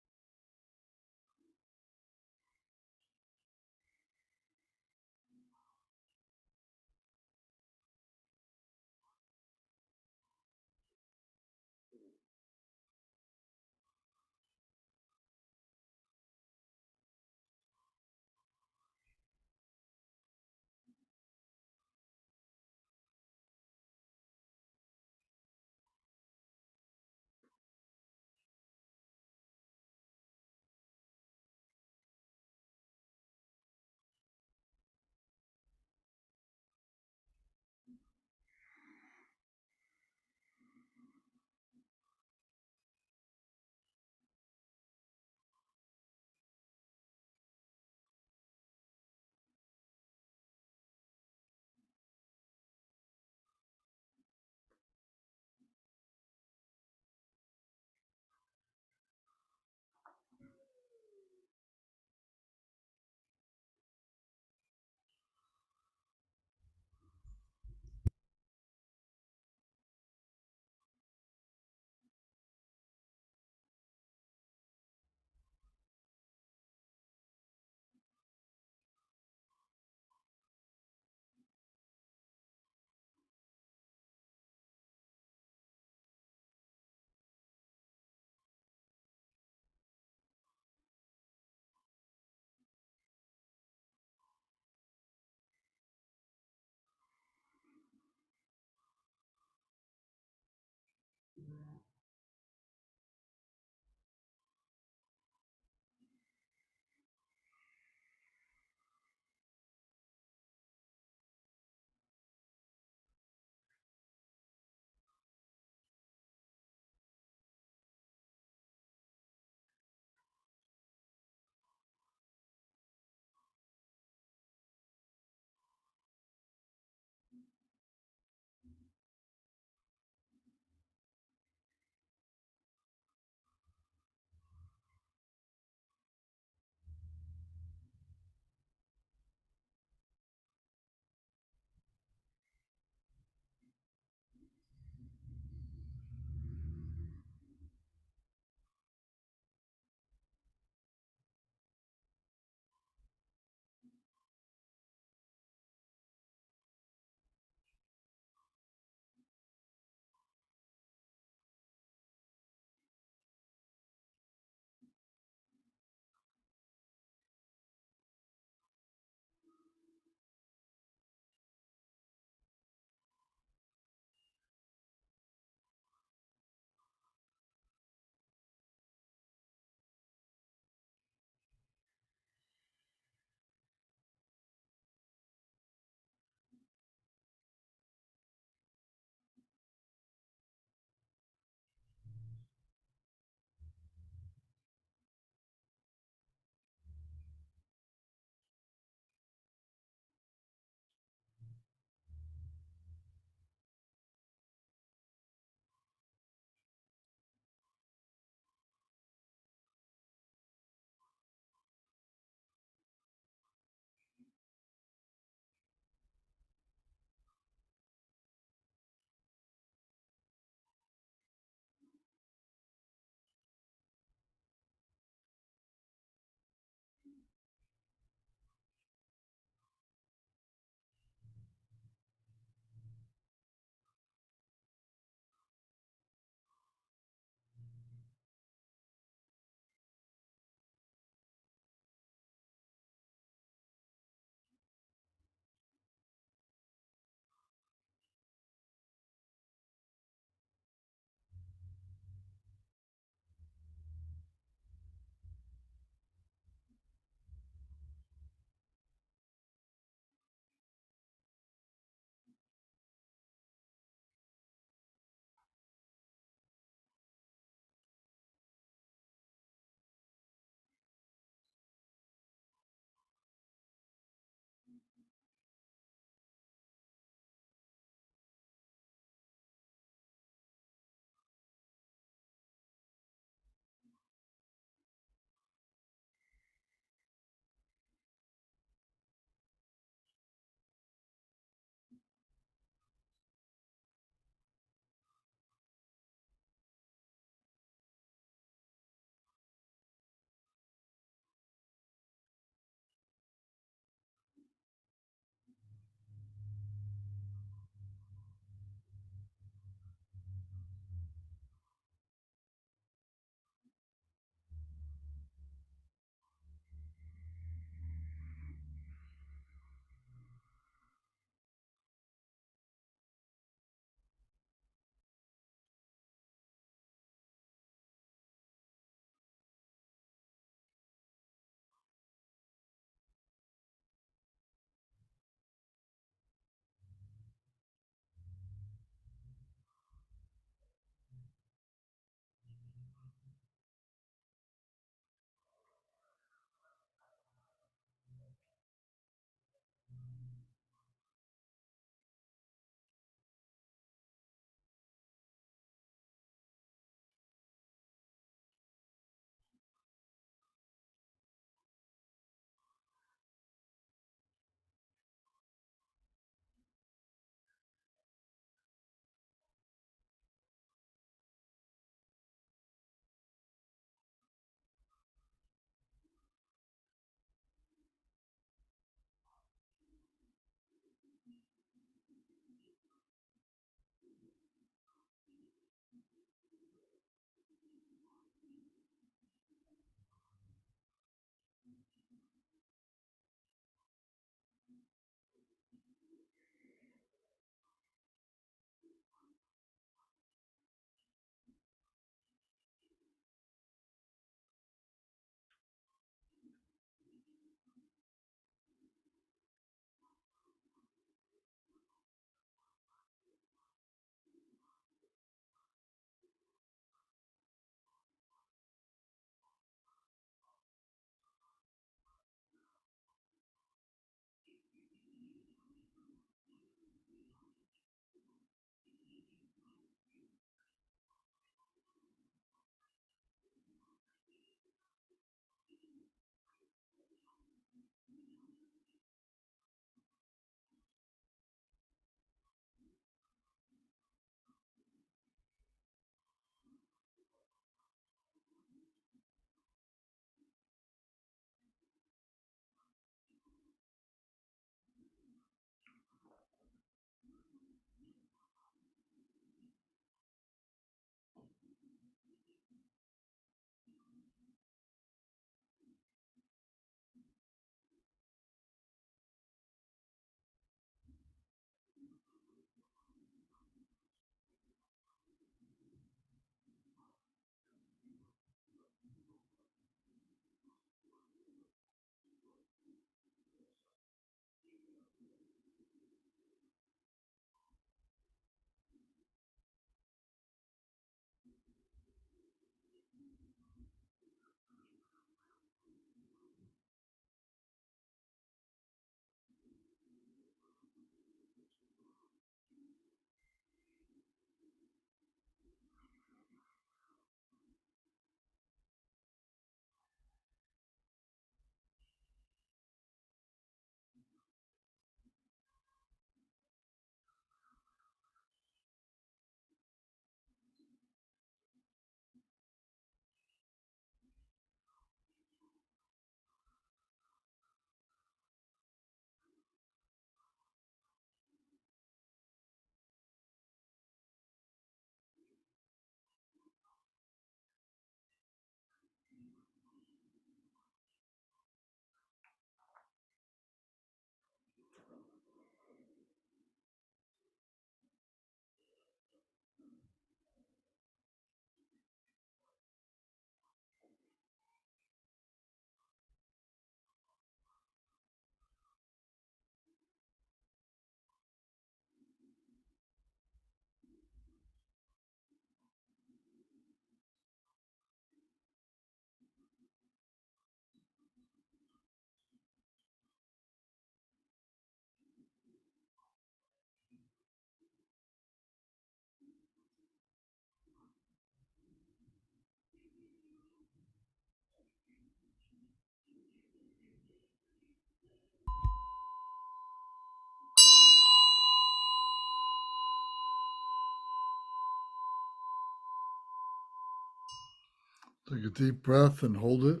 Take a deep breath and hold it.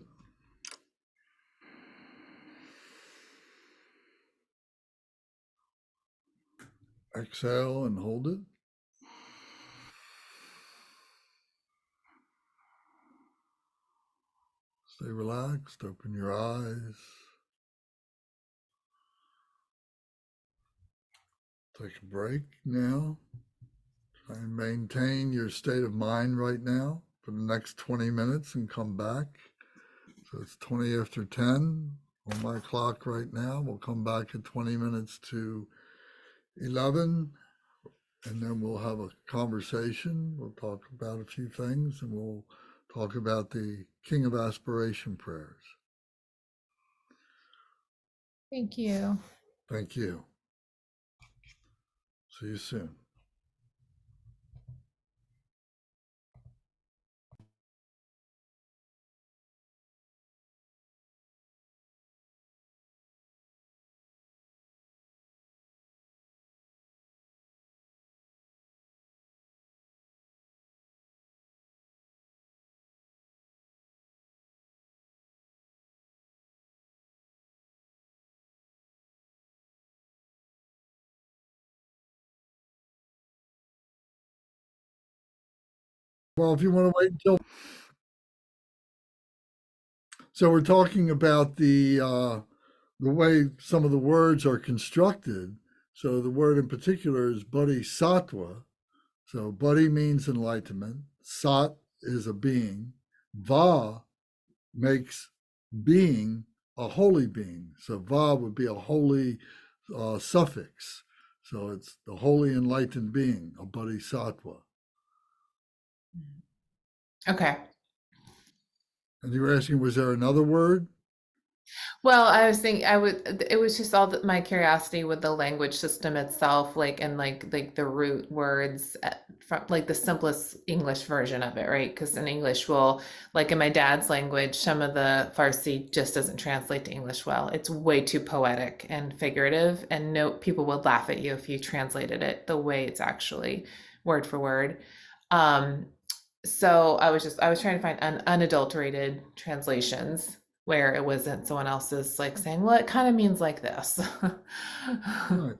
Exhale and hold it. Stay relaxed. Open your eyes. Take a break now. Try and maintain your state of mind right now for the next 20 minutes and come back. So it's 20 after 10 on my clock right now. We'll come back at 20 minutes to 11, and then we'll have a conversation. We'll talk about a few things, and we'll talk about the King of Aspiration prayers. Thank you. Thank you. See you soon. Well, if you want to wait until. So we're talking about the way some of the words are constructed. So the word in particular is Bodhisattva. So Bodhi means enlightenment. Sat is a being. Va makes being a holy being. So Va would be a holy suffix. So it's the holy enlightened being, a Bodhisattva. Okay. And you were asking, was there another word? Well, I was thinking it was just my curiosity with the language system itself, like, and like the root words from like the simplest English version of it, right? Because in English like in my dad's language, some of the Farsi just doesn't translate to English well. It's way too poetic and figurative, and no people would laugh at you if you translated it the way it's actually word for word. So I was trying to find unadulterated translations where it wasn't someone else's like saying, well, it kind of means like this. Right.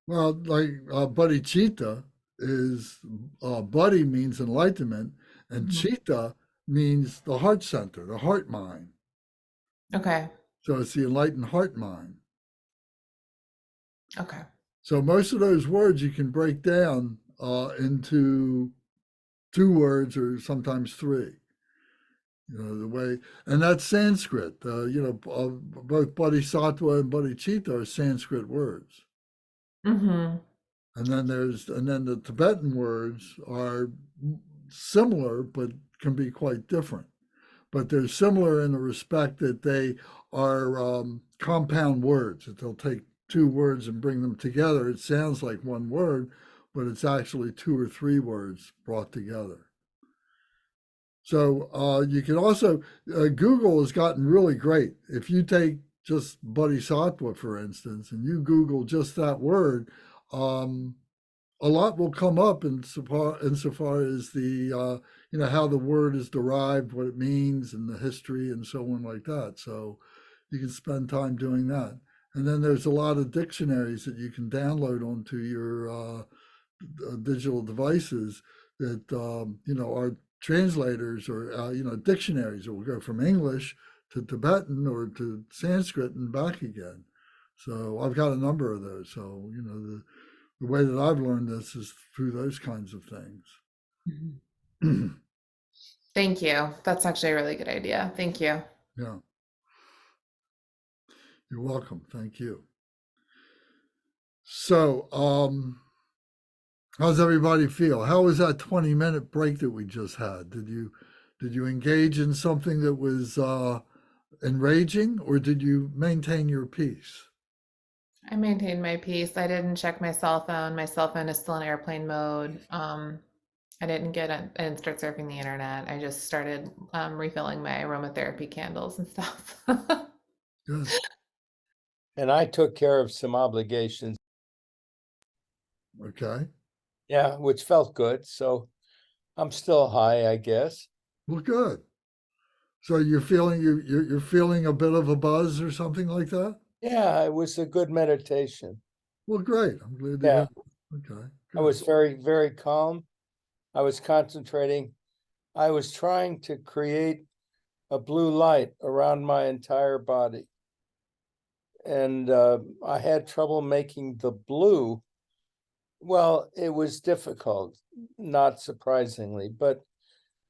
Well, like bodhicitta is bodhi means enlightenment, and citta means the heart center, the heart mind. Okay. So it's the enlightened heart mind. Okay. So most of those words you can break down into 2 words or sometimes 3. You know, the way, and that's Sanskrit. You know, both bodhisattva and bodhicitta are Sanskrit words. Mm-hmm. And then the Tibetan words are similar, but can be quite different. But they're similar in the respect that they are compound words, that they'll take 2 words and bring them together. It sounds like one word, but it's actually 2 or 3 words brought together. So you can also, Google has gotten really great. If you take just bodhisattva, for instance, and you Google just that word, a lot will come up insofar as the you know, how the word is derived, what it means, and the history, and so on like that. So you can spend time doing that. And then there's a lot of dictionaries that you can download onto your digital devices that you know, are translators or you know, dictionaries that will go from English to Tibetan or to Sanskrit and back again. So I've got a number of those. So you know, the way that I've learned this is through those kinds of things. Mm-hmm. Thank you. That's actually a really good idea. Thank you. Yeah. You're welcome. Thank you. So, how's everybody feel? How was that 20-minute break that we just had? Did you engage in something that was enraging, or did you maintain your peace? I maintained my peace. I didn't check my cell phone. My cell phone is still in airplane mode. I didn't start surfing the internet. I just started refilling my aromatherapy candles and stuff. Good. And I took care of some obligations. Okay. Yeah, which felt good. So I'm still high, I guess. Well, good. So you're feeling a bit of a buzz or something like that? Yeah, it was a good meditation. Well, great. I'm glad to Yeah. hear it. Okay. I Good. was very, very calm. I was concentrating. I was trying to create a blue light around my entire body. And I had trouble making the blue. Well, it was difficult, not surprisingly, but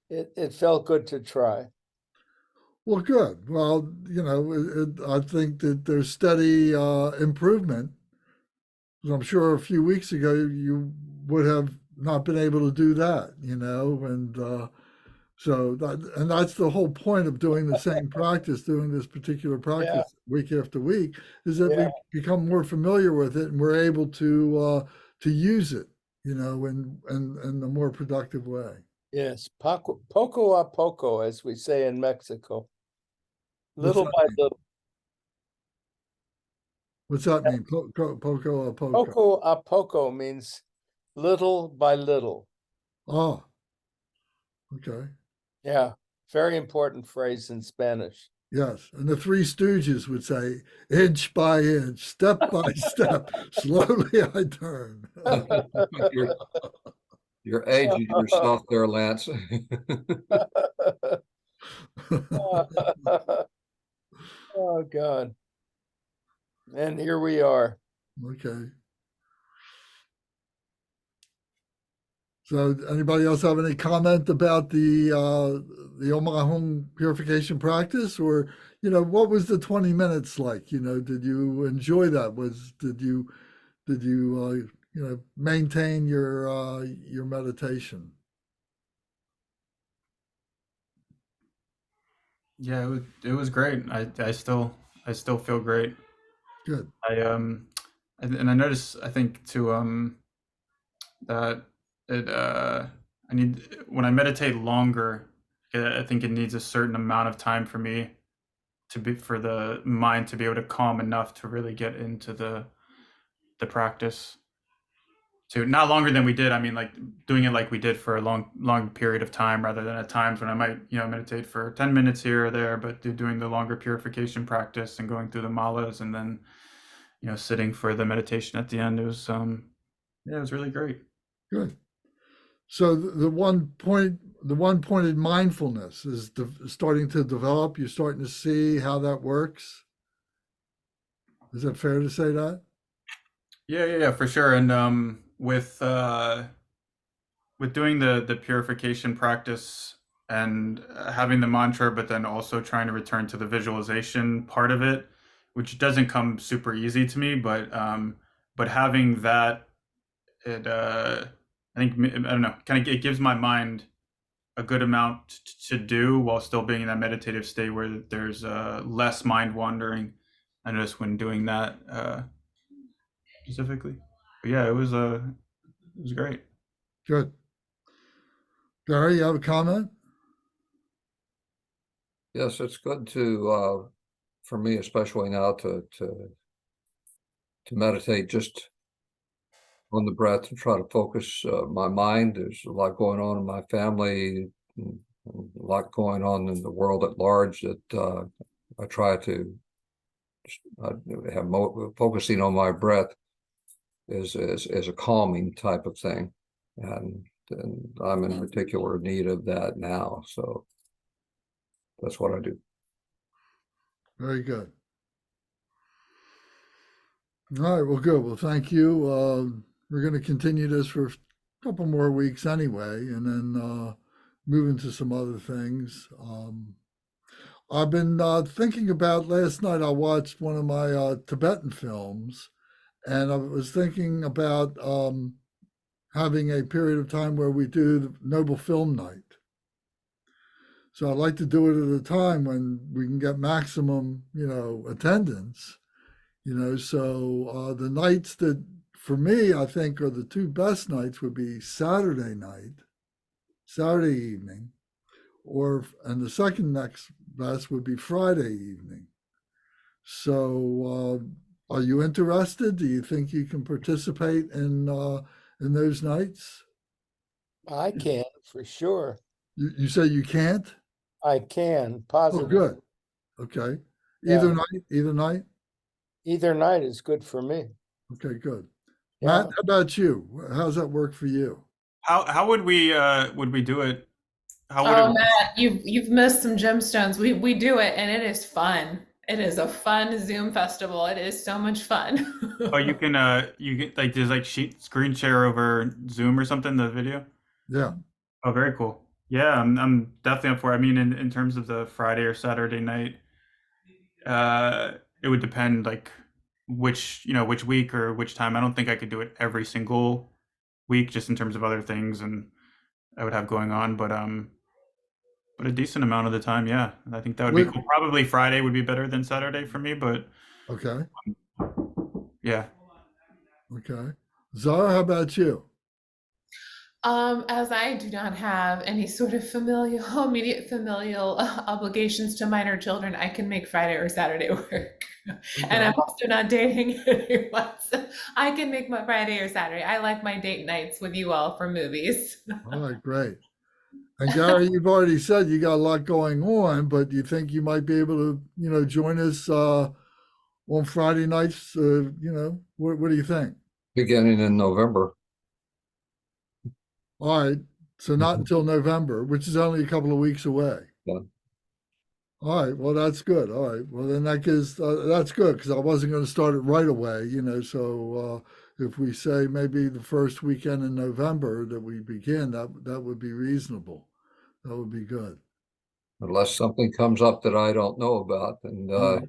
it felt good to try. Well, good. Well, I think that there's steady improvement. I'm sure a few weeks ago you would have not been able to do that, and and that's the whole point of doing the same practice, doing this particular Yeah, practice week after week, is that yeah, we become more familiar with it and we're able to use it, in a more productive way. yes. Poco a poco, as we say in Mexico. What's Little that by mean? little. What's that mean? Poco a poco. Poco a poco means little by little. Oh, okay. Yeah, very important phrase in Spanish. Yes, and the Three Stooges would say, inch by inch, step by step, slowly I turn. You're, you're aging yourself there, Lance. Oh, God. And here we are. Okay. So, anybody else have any comment about the Omahong purification practice, or what was the 20 minutes like? Did you enjoy that? Did you maintain your meditation? Yeah, it was great. I still feel great. Good. And I noticed, I think too, that it I need, when I meditate longer, I think it needs a certain amount of time for me for the mind to be able to calm enough to really get into the practice. To not longer than we did. I mean, like doing it like we did for a long period of time, rather than at times when I might meditate for 10 minutes here or there, but doing the longer purification practice and going through the malas and then sitting for the meditation at the end. It was yeah, it was really great. Good. So the one pointed mindfulness is starting to develop. You're starting to see how that works. Is that fair to say that? Yeah, for sure. And with doing the purification practice and having the mantra, but then also trying to return to the visualization part of it, which doesn't come super easy to me, but having that, it I think, I don't know, kind of, it gives my mind a good amount to do while still being in that meditative state where there's less mind wandering. I noticed when doing that specifically. But yeah, it was great. Good. Gary, you have a comment? Yes, it's good to, for me, especially now, to meditate just on the breath and try to focus my mind. There's a lot going on in my family, and a lot going on in the world at large that I try to have focusing on my breath is a calming type of thing, and I'm in particular need of that now. So that's what I do. Very good. All right. Well, good. Well, thank you. We're going to continue this for a couple more weeks anyway, and then move into some other things. I've been thinking about, last night I watched one of my Tibetan films, and I was thinking about having a period of time where we do the Noble Film Night. So I'd like to do it at a time when we can get maximum, attendance. So the nights that, for me, I think are the two best nights would be Saturday night, Saturday evening, and the second next best would be Friday evening. So are you interested? Do you think you can participate in those nights? I can, for sure. You say you can't? I can, Oh, positive. good. Okay. Yeah. Either night, either night? Either night is good for me. Okay, good. Yeah. Matt, how about you? How's that work for you? How would we do it? How would Oh, it? Matt, you've missed some gemstones. We do it, and it is fun. It is a fun Zoom festival. It is so much fun. Oh, you get like there's like sheet screen share over Zoom or something, the video? Yeah. Oh, very cool. Yeah, I'm definitely up for it. I mean, in terms of the Friday or Saturday night, it would depend like which week or which time. I don't think I could do it every single week just in terms of other things and I would have going on, but a decent amount of the time, yeah. I think that would be Wait, cool. Probably Friday would be better than Saturday for me, but okay. yeah. Okay. Zara, how about you? As I do not have any sort of immediate familial obligations to minor children, I can make Friday or Saturday work. And I'm also not dating anyone, so I can make my Friday or Saturday. I like my date nights with you all for movies. All right, great. And Gary, you've already said you got a lot going on, but you think you might be able to, join us on Friday nights? What do you think? Beginning in November. All right. So not until November, which is only a couple of weeks away. Yeah. All right. Well, that's good. All right. Well, then that's good because I wasn't going to start it right away, So if we say maybe the first weekend in November that we begin, that would be reasonable. That would be good. Unless something comes up that I don't know about. And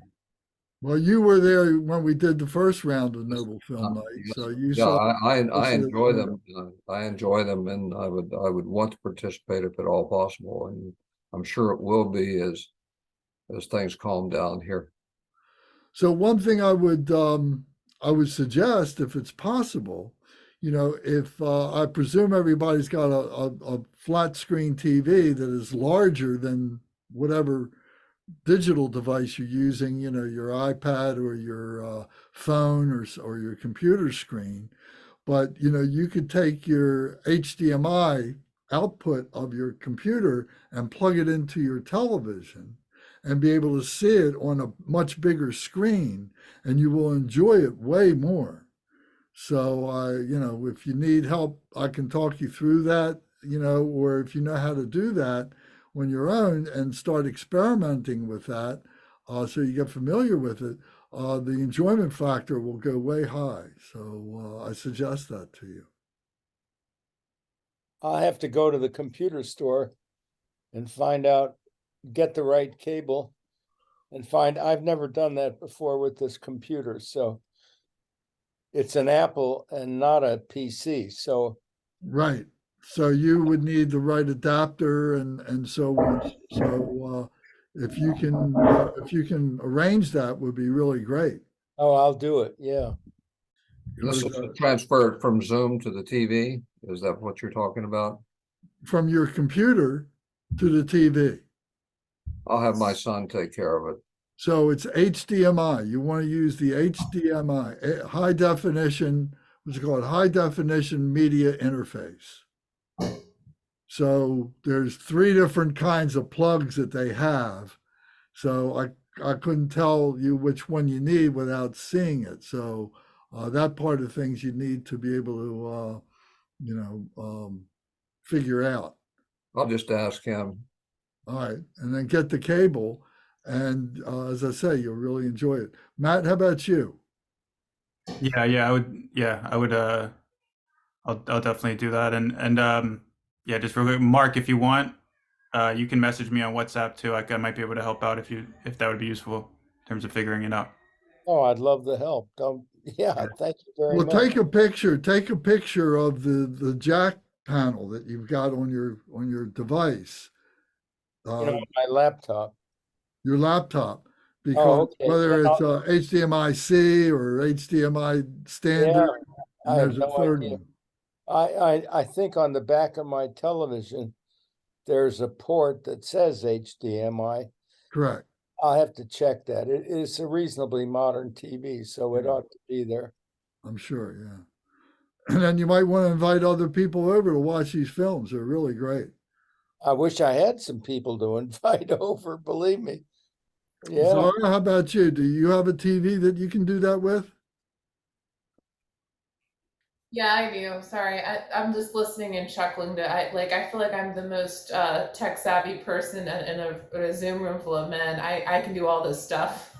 Well, you were there when we did the first round of Noble Film Night, yes. so you Yeah, saw. I enjoy them. I enjoy them, and I would want to participate if at all possible. And I'm sure it will be as things calm down here. So one thing I would suggest, if it's possible, if I presume everybody's got a flat screen TV that is larger than whatever digital device you're using, your iPad or your phone or your computer screen. But you could take your HDMI output of your computer and plug it into your television and be able to see it on a much bigger screen, and you will enjoy it way more. So, if you need help, I can talk you through that, or if you know how to do that on your own and start experimenting with that, so you get familiar with it, the enjoyment factor will go way high. So, I suggest that to you. I have to go to the computer store and get the right cable I've never done that before with this computer. So it's an Apple and not a PC. So Right. So you would need the right adapter and so on. So if you can arrange that, would be really great. I'll do it. Yeah. This Because, will transfer it from Zoom to the TV. Is that what you're talking about? from your computer to the TV. I'll have my son take care of it. So it's HDMI. You want to use the HDMI, high definition, what's it called? High definition media interface. So there's 3 different kinds of plugs that they have. So I couldn't tell you which one you need without seeing it. So that part of things you need to be able to, figure out. I'll just ask him. All right. And then get the cable. And as I say, you'll really enjoy it. Matt, how about you? Yeah, I would I'll definitely do that and yeah, just real quick, Mark, if you want, you can message me on WhatsApp too. I might be able to help out if that would be useful in terms of figuring it out. Oh, I'd love the help. Thank you very Well, much. take a picture of the jack panel that you've got on your device, On my laptop. your laptop, because okay. whether Yeah, it's HDMI-C or HDMI standard, I and have there's a no third idea. one. I think on the back of my television, there's a port that says HDMI. Correct. I'll have to check that. It is a reasonably modern TV, so it Yeah. ought to be there. I'm sure, yeah. And then you might want to invite other people over to watch these films. They're really great. I wish I had some people to invite over, believe me. Yeah, Zara, how about you? Do you have a TV that you can do that with? Yeah, I do. Sorry, I'm just listening and chuckling. I feel like I'm the most tech savvy person in a Zoom room full of men. I can do all this stuff.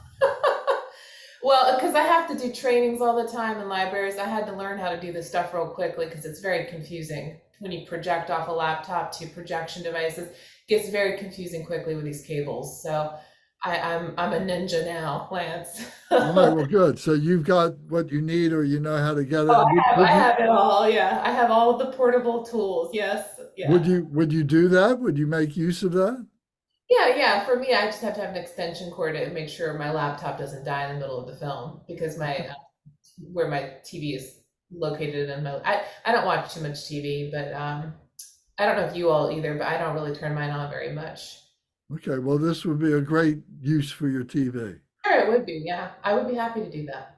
Well, because I have to do trainings all the time in libraries, I had to learn how to do this stuff real quickly because it's very confusing when you project off a laptop to projection devices. It gets very confusing quickly with these cables. So I'm a ninja now, Lance. All right, well, good. So you've got what you need, or you know how to get it. Oh, I Would you have it all. Yeah, I have all of the portable tools. Yes, yeah, would you do that? Would you make use of that? yeah. For me, I just have to have an extension cord to make sure my laptop doesn't die in the middle of the film because my where my TV is located in my. I don't watch too much TV, but I don't know if you all either, but I don't really turn mine on very much. Okay, well, this would be a great use for your TV. Sure, it would be. Yeah, I would be happy to do that.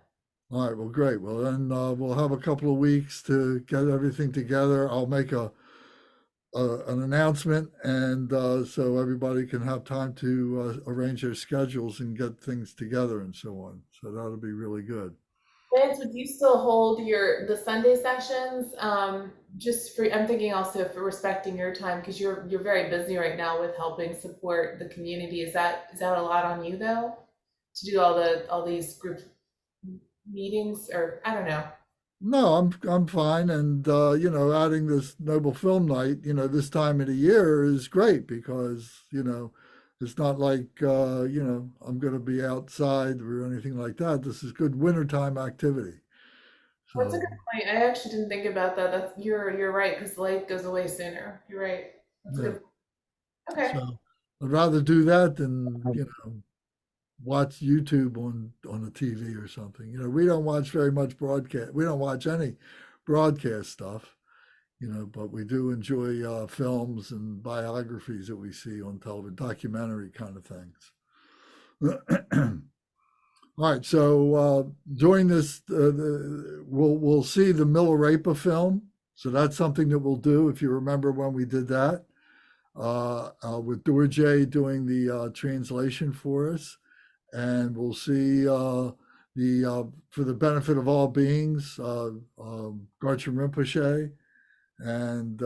All right, well, great. Well, then we'll have a couple of weeks to get everything together. I'll make an announcement, and so everybody can have time to arrange their schedules and get things together and so on. So that'll be really good. Lance, would you still hold the Sunday sessions? Just for I'm thinking also for respecting your time because you're very busy right now with helping support the community. Is that a lot on you though to do all these group meetings or I don't know. No, I'm fine, and adding this Noble Film Night, this time of the year is great because it's not like I'm going to be outside or anything like that. This is good wintertime activity. That's a So good point. I actually didn't think about that. You're right because the light goes away sooner. You're right. That's a yeah, good. Okay. so I'd rather do that than watch YouTube on the TV or something. We don't watch very much broadcast. We don't watch any broadcast stuff. But we do enjoy films and biographies that we see on television, documentary kind of things. All right, so during this, we'll see the Milarepa film. So that's something that we'll do. If you remember when we did that, with Dorje doing the translation for us, and we'll see the for the benefit of all beings, Garchen Rinpoche, and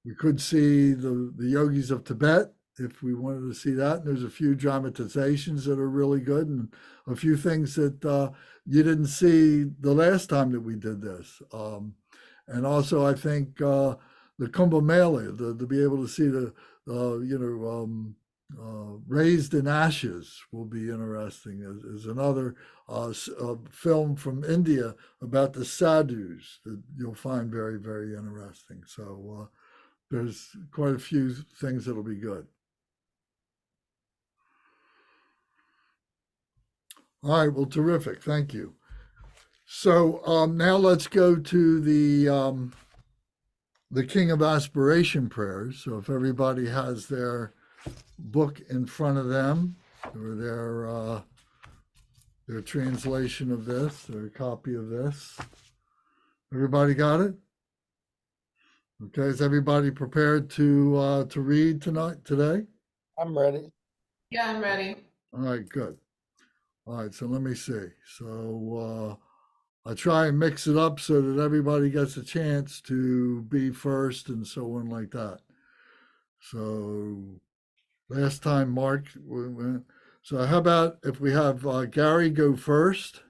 we could see the yogis of Tibet if we wanted to see that. And there's a few dramatizations that are really good, and a few things that you didn't see the last time that we did this. And also, I think the Kumbh Mela, to be able to see the Raised in Ashes will be interesting. Is another film from India about the sadhus that you'll find very, very interesting. So there's quite a few things that'll be good. All right, well, terrific. Thank you. So now let's go to the King of Aspiration Prayers. So if everybody has their book in front of them, or their translation of this, or a copy of this. Everybody got it? Okay, is everybody prepared to read today? I'm ready. Yeah, I'm ready. All right, good. All right, so let me see. So I try and mix it up so that everybody gets a chance to be first and so on like that. So last time Mark went. So how about if we have Gary go first?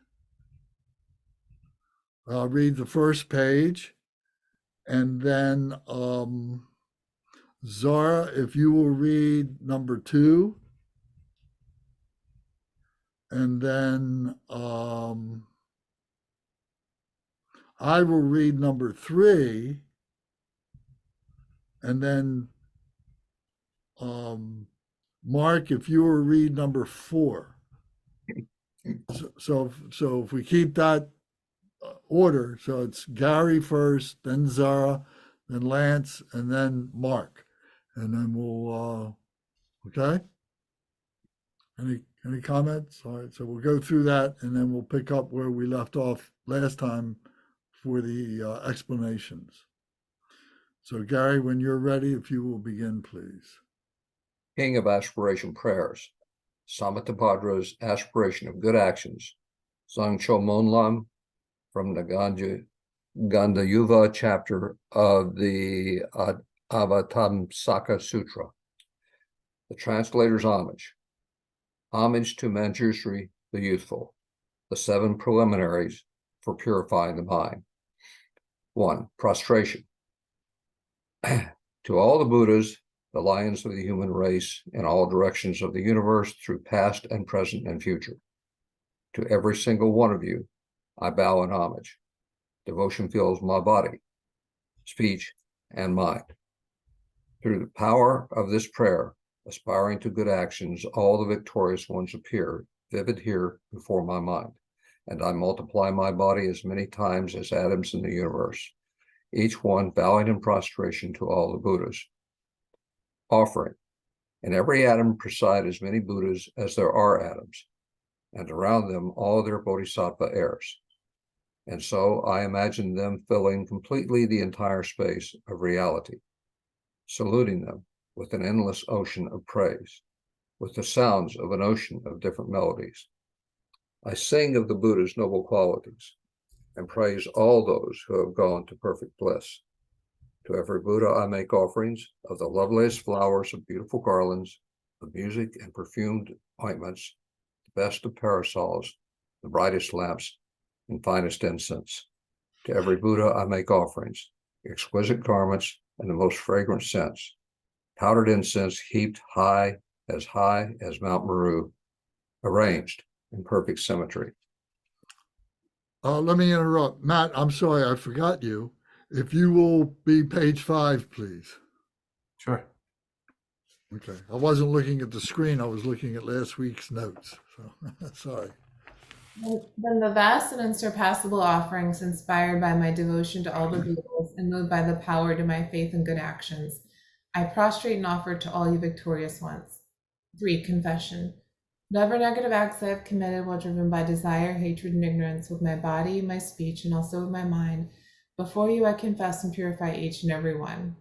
I'll read the first page, and then Zara, if you will read number 2, and then I will read number 3, and then Mark, if you will read number 4. So if we keep that order, so it's Gary first, then Zara, then Lance, and then Mark, and then we'll okay. Any comments? All right, so we'll go through that, and then we'll pick up where we left off last time for the explanations. So Gary, when you're ready, if you will begin, please. King of Aspiration Prayers, Samataphadra's Aspiration of Good Actions, Zangcho Monlam, from the Gandayuva chapter of the Avatamsaka Sutra. The translator's homage. Homage to Manjushri, the youthful. The 7 preliminaries for purifying the mind. 1. Prostration. To all the Buddhas, the lions of the human race, in all directions of the universe, through past and present and future. To every single one of you, I bow in homage. Devotion fills my body, speech, and mind. Through the power of this prayer, aspiring to good actions, all the victorious ones appear, vivid here before my mind, and I multiply my body as many times as atoms in the universe, each one bowing in prostration to all the Buddhas. Offering. In every atom preside as many Buddhas as there are atoms, and around them all their Bodhisattva heirs. And so I imagine them filling completely the entire space of reality, saluting them with an endless ocean of praise, with the sounds of an ocean of different melodies. I sing of the Buddha's noble qualities and praise all those who have gone to perfect bliss. To every Buddha I make offerings of the loveliest flowers of beautiful garlands, of music and perfumed ointments, the best of parasols, the brightest lamps, and finest incense. To every Buddha I make offerings, exquisite garments, and the most fragrant scents, powdered incense heaped high as Mount Meru, arranged in perfect symmetry. Let me interrupt. Matt, I'm sorry, I forgot you. If you will be page 5, please. Sure. Okay. I wasn't looking at the screen. I was looking at last week's notes. So sorry. Then the vast and unsurpassable offerings inspired by my devotion to all the Buddhas and moved by the power to my faith and good actions, I prostrate and offer to all you victorious ones. 3. Confession. Whatever negative acts I have committed while driven by desire, hatred, and ignorance with my body, my speech, and also with my mind, before you I confess and purify each and every one.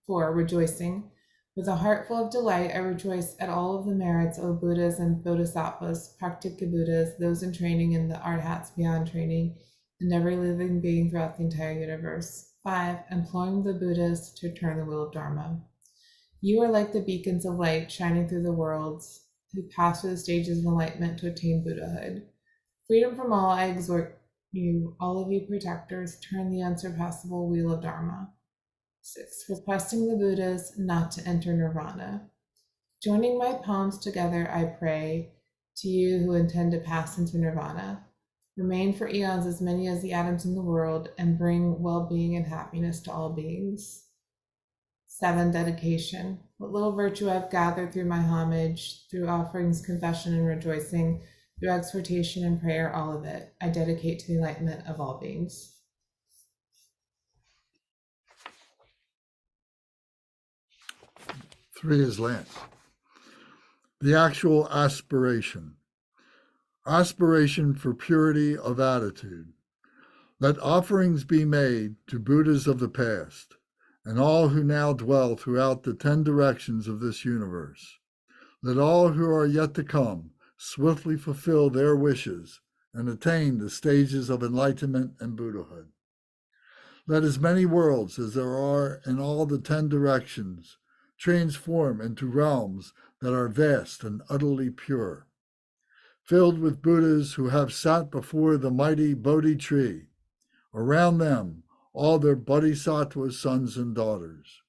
4. Rejoicing. With a heart full of delight, I rejoice at all of the merits of Buddhas and Bodhisattvas, Praktika Buddhas, those in training and the Arhats beyond training, and every living being throughout the entire universe. 5. Imploring the Buddhas to turn the wheel of Dharma. You are like the beacons of light shining through the worlds, who pass through the stages of enlightenment to attain Buddhahood. Freedom from all, I exhort you, all of you protectors, turn the unsurpassable wheel of Dharma. 6. Requesting the Buddhas not to enter nirvana. Joining my palms together, I pray to you who intend to pass into nirvana. Remain for eons as many as the atoms in the world and bring well-being and happiness to all beings. 7. Dedication. What little virtue I've gathered through my homage, through offerings, confession, and rejoicing, through exhortation and prayer, all of it, I dedicate to the enlightenment of all beings. Three is Lance. The actual aspiration. Aspiration for purity of attitude. Let offerings be made to Buddhas of the past and all who now dwell throughout the 10 directions of this universe. Let all who are yet to come swiftly fulfill their wishes and attain the stages of enlightenment and Buddhahood. Let as many worlds as there are in all the 10 directions transform into realms that are vast and utterly pure, filled with Buddhas who have sat before the mighty Bodhi tree, around them all their Bodhisattva sons and daughters.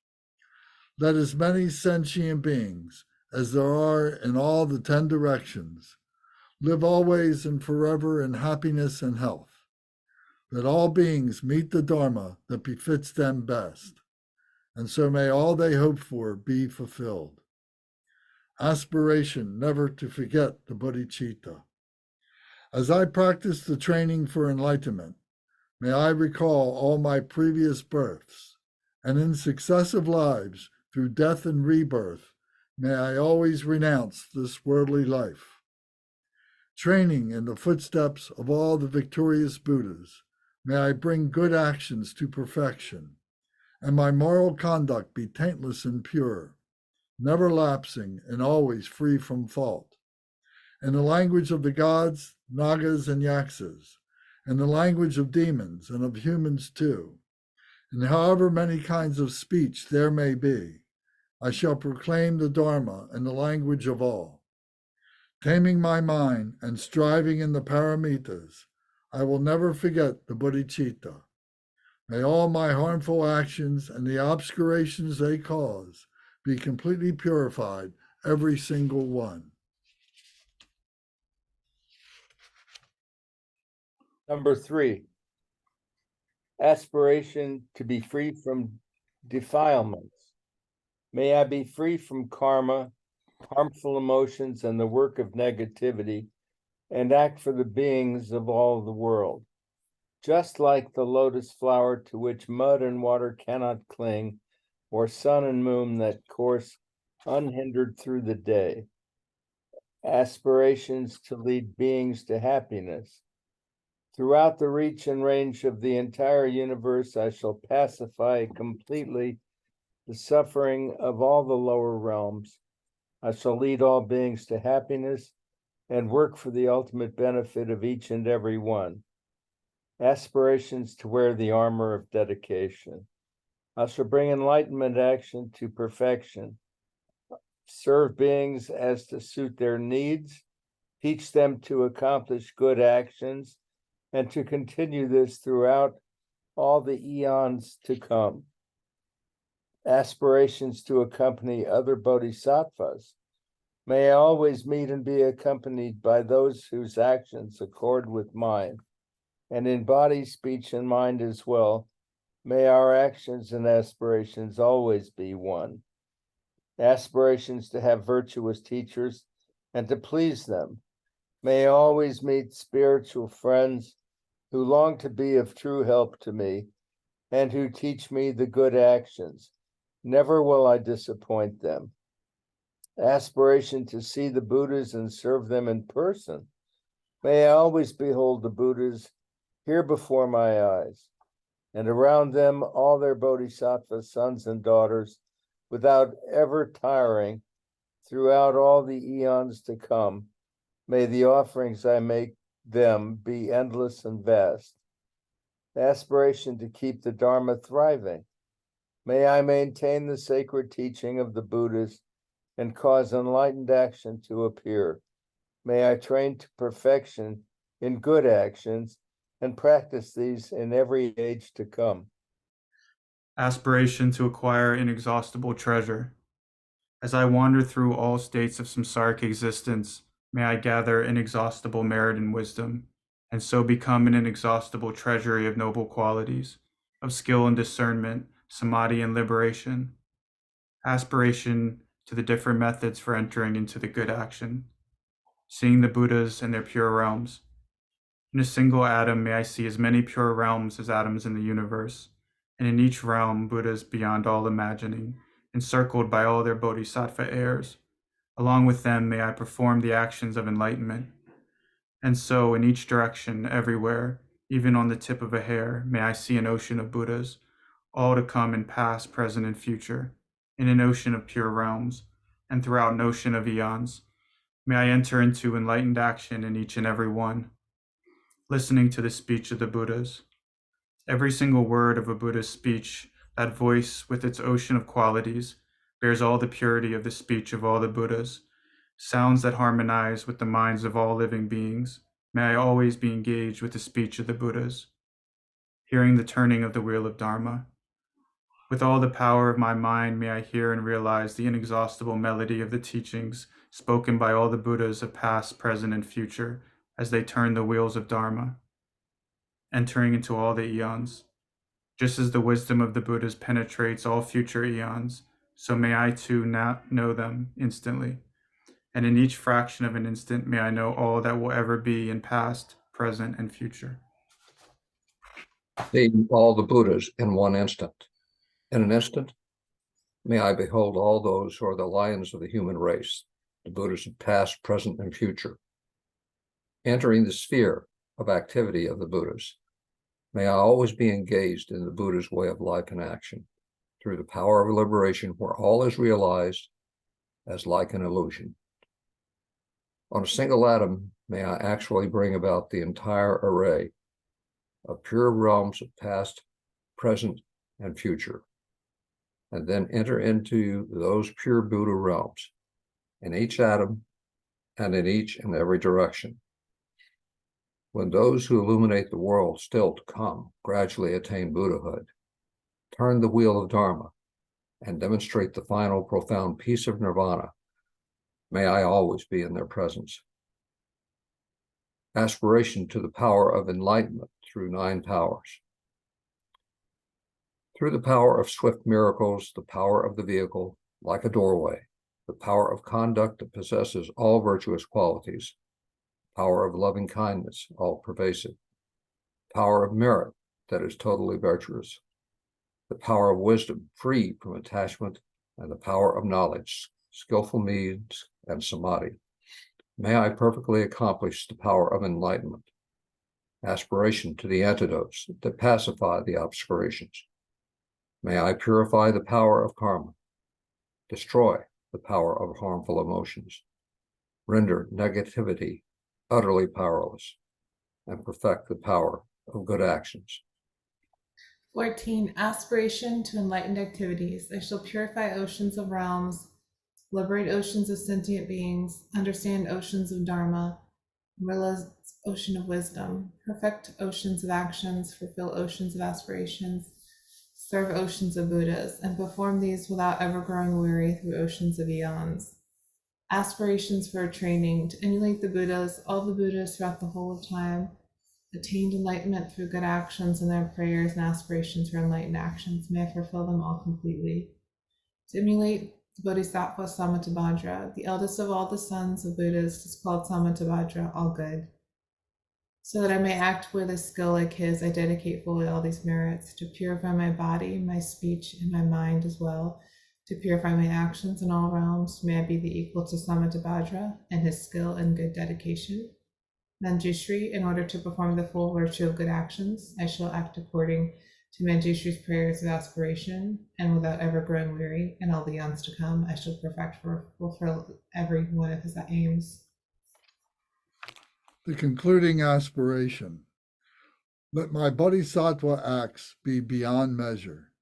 Let as many sentient beings as there are in all the 10 directions live always and forever in happiness and health. Let all beings meet the Dharma that befits them best, and so may all they hope for be fulfilled. Aspiration never to forget the bodhicitta. As I practice the training for enlightenment, may I recall all my previous births, and in successive lives, through death and rebirth, may I always renounce this worldly life. Training in the footsteps of all the victorious Buddhas, may I bring good actions to perfection, and my moral conduct be taintless and pure, never lapsing and always free from fault. In the language of the gods, Nagas, and Yaksas, and the language of demons and of humans too, and however many kinds of speech there may be, I shall proclaim the Dharma in the language of all. Taming my mind and striving in the paramitas, I will never forget the bodhicitta. May all my harmful actions and the obscurations they cause be completely purified, every single one. Number 3, aspiration to be free from defilements. May I be free from karma, harmful emotions, and the work of negativity, and act for the beings of all the world. Just like the lotus flower to which mud and water cannot cling, or sun and moon that course unhindered through the day. Aspirations to lead beings to happiness. Throughout the reach and range of the entire universe, I shall pacify completely the suffering of all the lower realms. I shall lead all beings to happiness and work for the ultimate benefit of each and every one. Aspirations to wear the armor of dedication. I shall bring enlightenment action to perfection, serve beings as to suit their needs, teach them to accomplish good actions, and to continue this throughout all the eons to come. Aspirations to accompany other bodhisattvas. May I always meet and be accompanied by those whose actions accord with mine, and in body, speech, and mind as well. May our actions and aspirations always be one. Aspirations to have virtuous teachers and to please them. May I always meet spiritual friends who long to be of true help to me and who teach me the good actions. Never will I disappoint them. Aspiration to see the Buddhas and serve them in person. May I always behold the Buddhas here before my eyes, and around them all their bodhisattva sons and daughters, without ever tiring, throughout all the eons to come. May the offerings I make them be endless and vast. Aspiration to keep the Dharma thriving. May I maintain the sacred teaching of the Buddhas and cause enlightened action to appear. May I train to perfection in good actions and practice these in every age to come. Aspiration to acquire inexhaustible treasure. As I wander through all states of samsaric existence, may I gather inexhaustible merit and wisdom, and so become an inexhaustible treasury of noble qualities, of skill and discernment, samadhi and liberation. Aspiration to the different methods for entering into the good action, seeing the Buddhas and their pure realms. In a single atom, may I see as many pure realms as atoms in the universe, and in each realm, Buddhas beyond all imagining, encircled by all their bodhisattva heirs. Along with them, may I perform the actions of enlightenment. And so, in each direction, everywhere, even on the tip of a hair, may I see an ocean of Buddhas, all to come in past, present, and future, in an ocean of pure realms, and throughout an ocean of eons. May I enter into enlightened action in each and every one, listening to the speech of the Buddhas. Every single word of a Buddha's speech, that voice with its ocean of qualities, bears all the purity of the speech of all the Buddhas, sounds that harmonize with the minds of all living beings. May I always be engaged with the speech of the Buddhas, hearing the turning of the wheel of Dharma. With all the power of my mind, may I hear and realize the inexhaustible melody of the teachings spoken by all the Buddhas of past, present, and future as they turn the wheels of Dharma, entering into all the eons. Just as the wisdom of the Buddhas penetrates all future eons, so may I too now know them instantly. And in each fraction of an instant, may I know all that will ever be in past, present, and future. Seeing all the Buddhas in one instant. In an instant, may I behold all those who are the lions of the human race, the Buddhas of past, present, and future. Entering the sphere of activity of the Buddhas, may I always be engaged in the Buddha's way of life and action. through the power of liberation, where all is realized as like an illusion. On a single atom, may I actually bring about the entire array of pure realms of past, present, and future, and then enter into those pure Buddha realms in each atom and in each and every direction. When those who illuminate the world still to come gradually attain Buddhahood, turn the wheel of Dharma, and demonstrate the final profound peace of nirvana, may I always be in their presence. Aspiration to the power of enlightenment through 9 powers. Through the power of swift miracles, the power of the vehicle, like a doorway, the power of conduct that possesses all virtuous qualities, power of loving kindness, all pervasive, power of merit that is totally virtuous, the power of wisdom free from attachment, and the power of knowledge, skillful means, and samadhi. May I perfectly accomplish the power of enlightenment, aspiration to the antidotes that pacify the obscurations. May I purify the power of karma, destroy the power of harmful emotions, render negativity utterly powerless, and perfect the power of good actions. 14. Aspiration to enlightened activities. I shall purify oceans of realms, liberate oceans of sentient beings, understand oceans of Dharma, realize ocean of wisdom, perfect oceans of actions, fulfill oceans of aspirations, serve oceans of Buddhas, and perform these without ever growing weary through oceans of eons. Aspirations for a training to emulate the Buddhas, all the Buddhas throughout the whole of time, attained enlightenment through good actions and their prayers and aspirations for enlightened actions. May I fulfill them all completely. To emulate the Bodhisattva Samantabhadra, the eldest of all the sons of Buddhas, is called Samantabhadra, all good. So that I may act with a skill like his, I dedicate fully all these merits to purify my body, my speech, and my mind as well, to purify my actions in all realms. May I be the equal to Samantabhadra in his skill and good dedication. Manjushri, in order to perform the full virtue of good actions, I shall act according to Manjushri's prayers of aspiration, and without ever growing weary, in all the eons to come, I shall fulfill every one of his aims. The concluding aspiration. Let my Bodhisattva acts be beyond measure.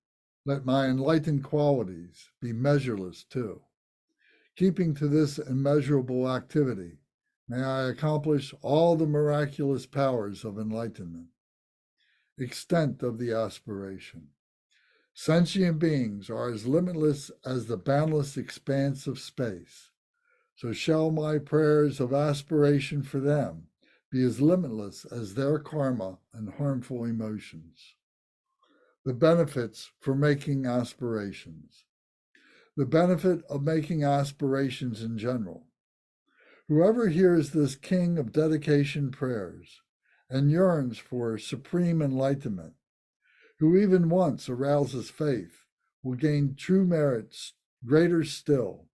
Let my enlightened qualities be measureless too. Keeping to this immeasurable activity, may I accomplish all the miraculous powers of enlightenment. Extent of the aspiration. Sentient beings are as limitless as the boundless expanse of space. So shall my prayers of aspiration for them be as limitless as their karma and harmful emotions. The benefits for making aspirations. The benefit of making aspirations in general. Whoever hears this King of Dedication prayers and yearns for supreme enlightenment, who even once arouses faith, will gain true merits greater still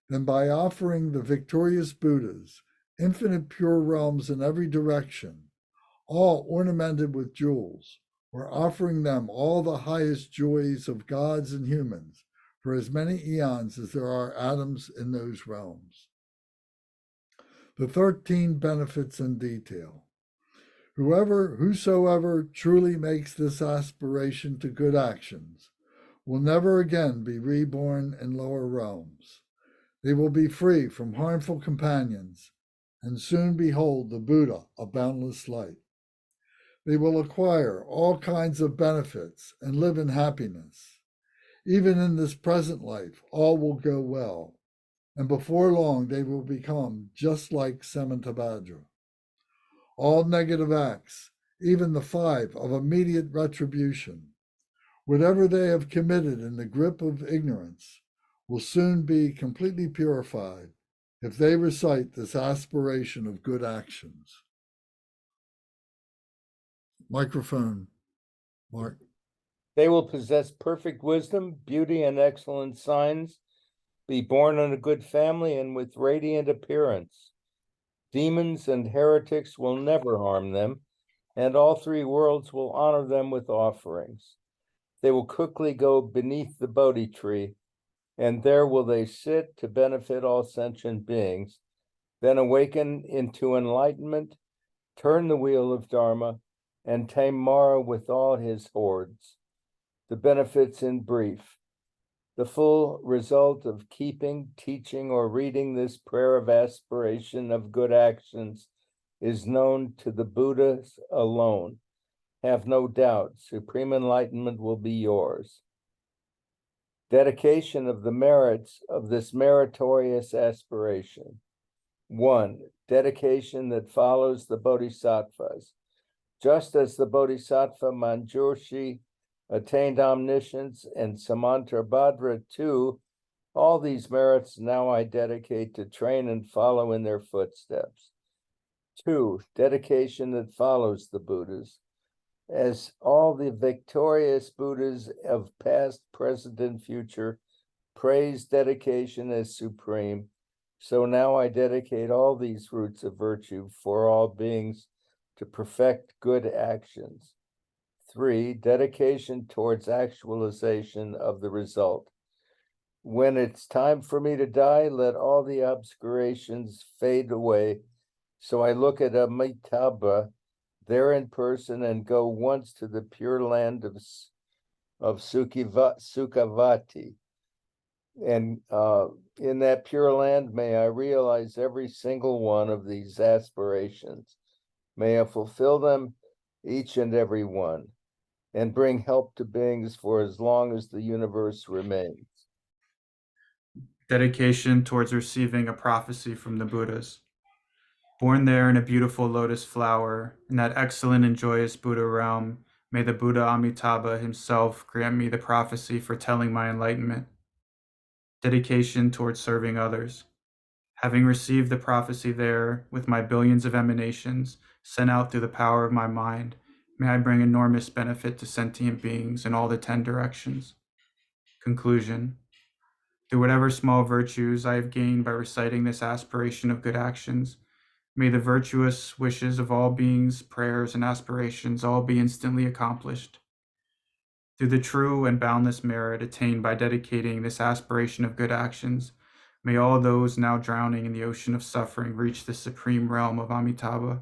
than by offering the victorious Buddhas infinite pure realms in every direction, all ornamented with jewels, or offering them all the highest joys of gods and humans for as many eons as there are atoms in those realms. The 13 benefits in detail. Whosoever truly makes this aspiration to good actions will never again be reborn in lower realms. They will be free from harmful companions and soon behold the Buddha of boundless light. They will acquire all kinds of benefits and live in happiness. Even in this present life, all will go well, and before long they will become just like Samantabhadra. All negative acts, even the 5 of immediate retribution, whatever they have committed in the grip of ignorance, will soon be completely purified if they recite this aspiration of good actions. Microphone, Mark. They will possess perfect wisdom, beauty, and excellent signs, be born in a good family and with radiant appearance. Demons and heretics will never harm them, and all 3 worlds will honor them with offerings. They will quickly go beneath the Bodhi tree, and there will they sit to benefit all sentient beings, then awaken into enlightenment, turn the wheel of Dharma, and tame Mara with all his hordes. The benefits in brief. The full result of keeping, teaching, or reading this prayer of aspiration of good actions is known to the Buddhas alone. Have no doubt, supreme enlightenment will be yours. Dedication of the merits of this meritorious aspiration. 1. Dedication that follows the Bodhisattvas. Just as the Bodhisattva Manjurshi attained omniscience and Samantabhadra too, all these merits now I dedicate to train and follow in their footsteps. 2. Dedication that follows the Buddhas. As all the victorious Buddhas of past, present, and future praise dedication as supreme, so now I dedicate all these roots of virtue for all beings to perfect good actions. 3. Dedication towards actualization of the result. When it's time for me to die, let all the obscurations fade away, so I look at Amitabha there in person and go once to the pure land of Sukhavati. And in that pure land, may I realize every single one of these aspirations. May I fulfill them, each and every one, and bring help to beings for as long as the universe remains. Dedication towards receiving a prophecy from the Buddhas. Born there in a beautiful lotus flower, in that excellent and joyous Buddha realm, may the Buddha Amitabha himself grant me the prophecy foretelling my enlightenment. Dedication towards serving others. Having received the prophecy there, with my billions of emanations sent out through the power of my mind, may I bring enormous benefit to sentient beings in all the 10 directions. Conclusion. Through whatever small virtues I have gained by reciting this aspiration of good actions, may the virtuous wishes of all beings, prayers, and aspirations all be instantly accomplished. Through the true and boundless merit attained by dedicating this aspiration of good actions, may all those now drowning in the ocean of suffering reach the supreme realm of Amitabha.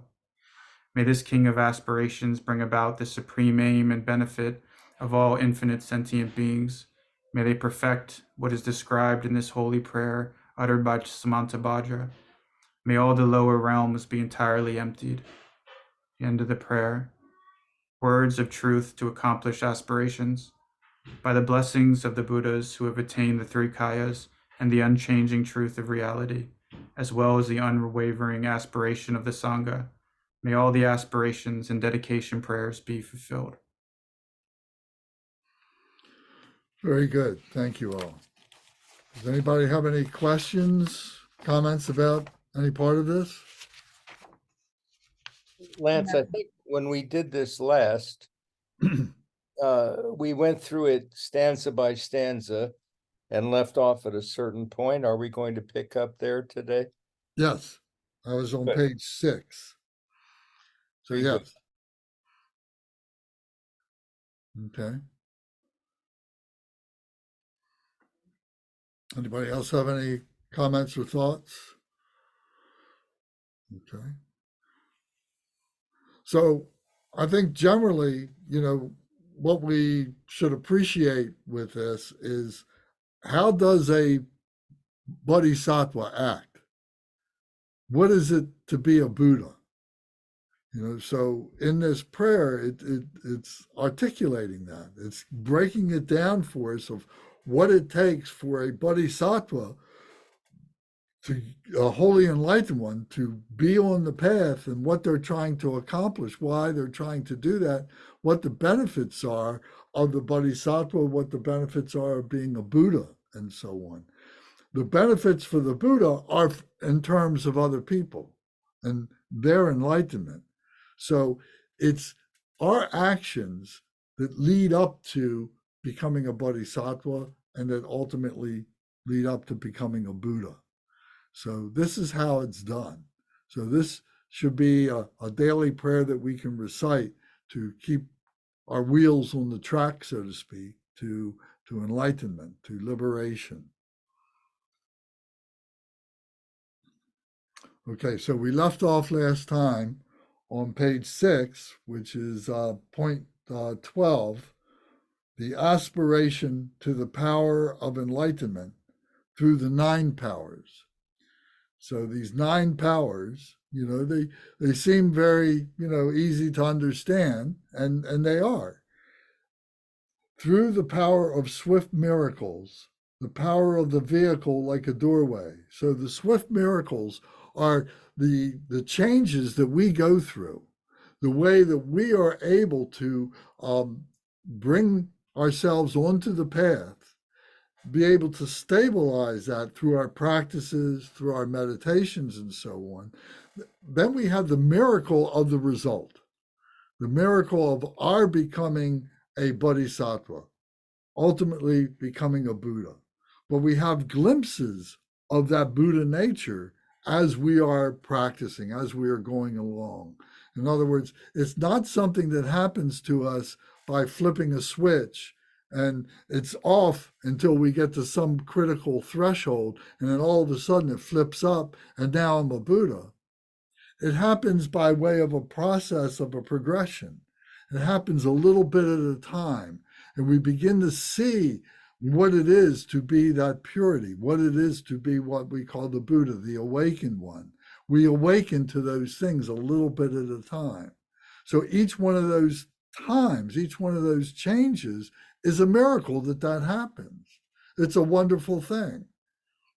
May this King of Aspirations bring about the supreme aim and benefit of all infinite sentient beings. May they perfect what is described in this holy prayer uttered by Samantabhadra. May all the lower realms be entirely emptied. The end of the prayer. Words of truth to accomplish aspirations. By the blessings of the Buddhas who have attained the 3 kayas and the unchanging truth of reality, as well as the unwavering aspiration of the Sangha, may all the aspirations and dedication prayers be fulfilled. Very good. Thank you all. Does anybody have any questions, comments about any part of this? Lance, I think when we did this last, we went through it stanza by stanza and left off at a certain point. Are we going to pick up there today? Yes, I was on Good. page 6. So Very good. yes. Okay. Anybody else have any comments or thoughts? Okay. So I think generally, what we should appreciate with this is, how does a Bodhisattva act? What is it to be a Buddha? So in this prayer, it's articulating that. It's breaking it down for us of what it takes for a Bodhisattva, a holy enlightened one, to be on the path, and what they're trying to accomplish, why they're trying to do that, what the benefits are of the Bodhisattva, what the benefits are of being a Buddha, and so on. The benefits for the Buddha are in terms of other people and their enlightenment. So it's our actions that lead up to becoming a Bodhisattva, and that ultimately lead up to becoming a Buddha. So this is how it's done. So this should be a daily prayer that we can recite to keep our wheels on the track, so to speak, to enlightenment, to liberation. Okay, so we left off last time on page 6, which is point 12, the aspiration to the power of enlightenment through the 9 powers. So these 9 powers, they seem very, easy to understand, and they are. Through the power of swift miracles, the power of the vehicle like a doorway. So the swift miracles are the changes that we go through, the way that we are able to bring ourselves onto the path, be able to stabilize that through our practices, through our meditations, and so on. Then we have the miracle of the result, the miracle of our becoming a Bodhisattva, ultimately becoming a Buddha. But we have glimpses of that Buddha nature as we are practicing, as we are going along. In other words, it's not something that happens to us by flipping a switch and it's off until we get to some critical threshold, and then all of a sudden it flips up and now I'm a Buddha. It happens by way of a process of a progression. It happens a little bit at a time, and we begin to see what it is to be that purity, what it is to be what we call the Buddha, the awakened one. We awaken to those things a little bit at a time. So each one of those times, each one of those changes is a miracle that happens. It's a wonderful thing.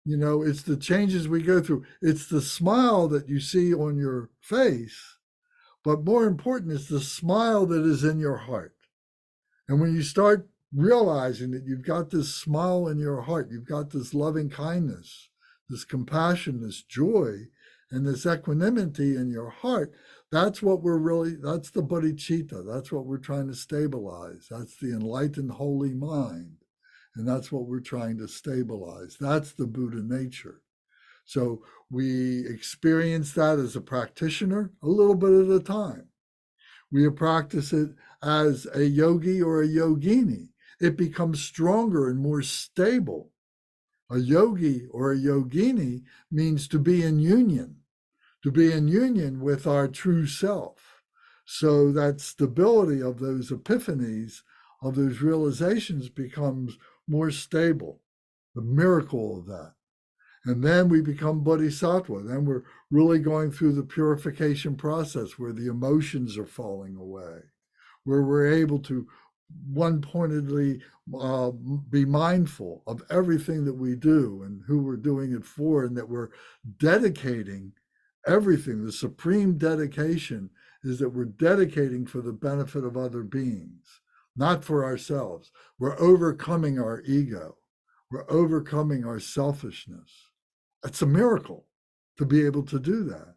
It's the changes we go through. It's the smile that you see on your face, but more important is the smile that is in your heart. And when you start realizing that you've got this smile in your heart, you've got this loving kindness, this compassion, this joy, and this equanimity in your heart, that's the bodhicitta. That's what we're trying to stabilize. That's the enlightened holy mind. And that's what we're trying to stabilize. That's the Buddha nature. So we experience that as a practitioner a little bit at a time. We practice it as a yogi or a yogini. It becomes stronger and more stable. A yogi or a yogini means to be in union with our true self. So that stability of those epiphanies, of those realizations becomes more stable, the miracle of that. And then we become bodhisattva. Then we're really going through the purification process where the emotions are falling away, where we're able to one-pointedly be mindful of everything that we do and who we're doing it for, and that we're dedicating everything. The supreme dedication is that we're dedicating for the benefit of other beings, not for ourselves. We're overcoming our ego. We're overcoming our selfishness. It's a miracle to be able to do that.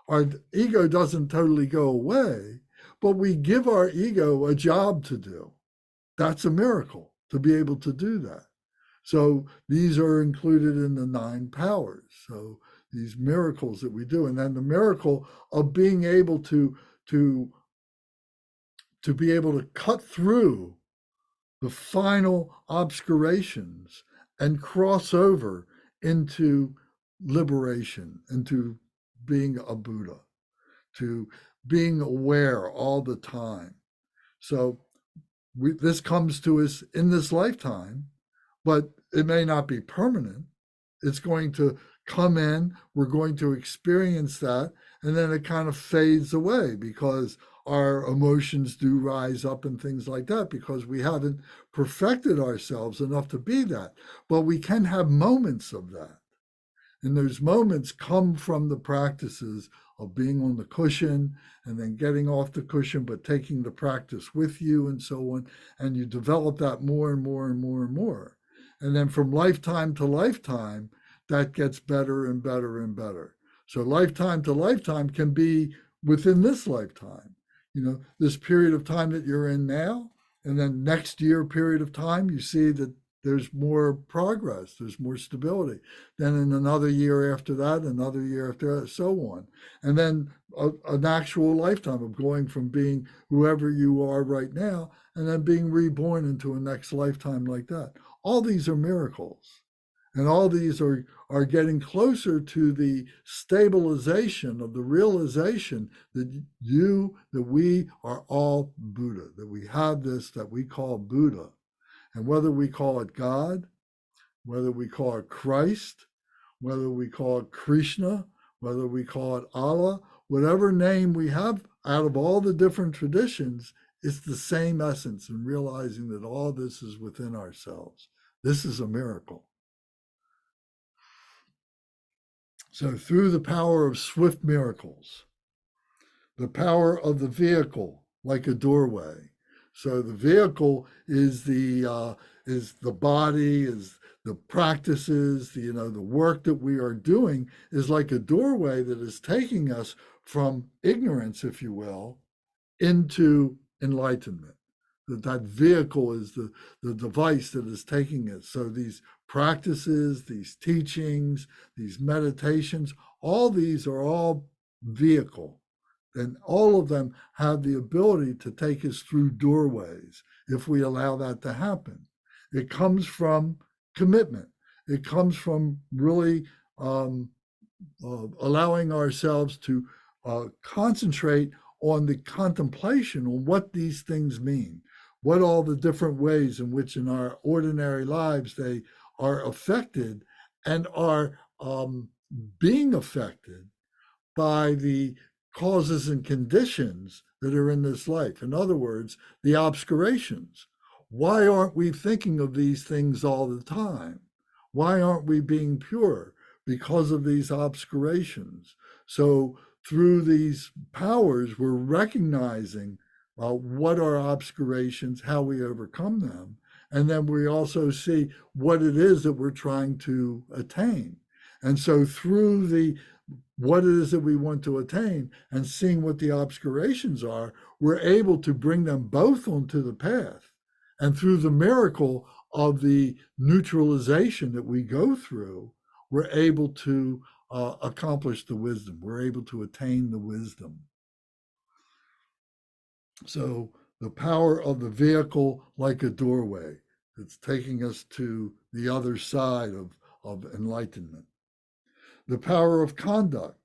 Our ego doesn't totally go away, but we give our ego a job to do. That's a miracle to be able to do that. So these are included in the 9 powers. So these miracles that we do, and then the miracle of being able to be able to cut through the final obscurations and cross over into liberation, into being a Buddha, to being aware all the time. So this comes to us in this lifetime, but it may not be permanent. It's going to come in, we're going to experience that, and then it kind of fades away because our emotions do rise up and things like that because we haven't perfected ourselves enough to be that. But we can have moments of that. And those moments come from the practices of being on the cushion and then getting off the cushion, but taking the practice with you and so on. And you develop that more and more and more and more. And then from lifetime to lifetime, that gets better and better and better. So lifetime to lifetime can be within this lifetime. This period of time that you're in now, and then next year period of time, you see that there's more progress, there's more stability. Then in another year after that, another year after that, so on. And then an actual lifetime of going from being whoever you are right now and then being reborn into a next lifetime like that. All these are miracles. And all these are getting closer to the stabilization of the realization that we are all Buddha, that we have this that we call Buddha. And whether we call it God, whether we call it Christ, whether we call it Krishna, whether we call it Allah, whatever name we have out of all the different traditions, it's the same essence in realizing that all this is within ourselves. This is a miracle. So through the power of swift miracles, the power of the vehicle, like a doorway. So the vehicle is the body, is the practices, the work that we are doing is like a doorway that is taking us from ignorance, if you will, into enlightenment. That vehicle is the device that is taking it. So these practices, these teachings, these meditations, all these are all vehicle. And all of them have the ability to take us through doorways if we allow that to happen. It comes from commitment. It comes from really allowing ourselves to concentrate on the contemplation on what these things mean, what all the different ways in which in our ordinary lives they are affected and are being affected by the causes and conditions that are in this life. In other words, the obscurations. Why aren't we thinking of these things all the time? Why aren't we being pure? Because of these obscurations. So through these powers, we're recognizing what are obscurations, how we overcome them. And then we also see what it is that we're trying to attain. And so through what it is that we want to attain and seeing what the obscurations are, we're able to bring them both onto the path. And through the miracle of the neutralization that we go through, we're able to accomplish the wisdom. We're able to attain the wisdom. So the power of the vehicle like a doorway that's taking us to the other side of enlightenment. The power of conduct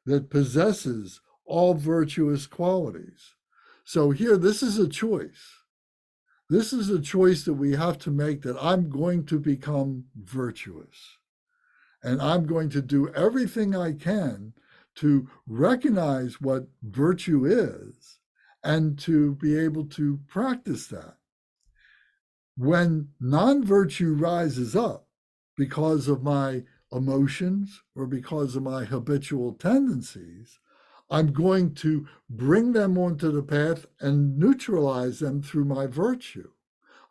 that possesses all virtuous qualities. So here, this is a choice. This is a choice that we have to make, that I'm going to become virtuous. And I'm going to do everything I can to recognize what virtue is and to be able to practice that. When non-virtue rises up because of my emotions or because of my habitual tendencies, I'm going to bring them onto the path and neutralize them through my virtue.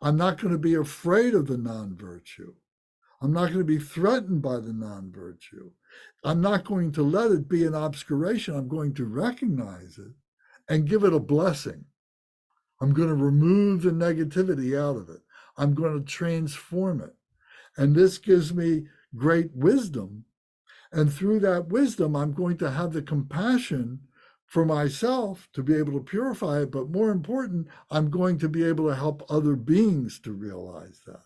I'm not going to be afraid of the non-virtue. I'm not going to be threatened by the non-virtue. I'm not going to let it be an obscuration. I'm going to recognize it and give it a blessing. I'm going to remove the negativity out of it. I'm going to transform it. And this gives me great wisdom. And through that wisdom, I'm going to have the compassion for myself to be able to purify it. But more important, I'm going to be able to help other beings to realize that.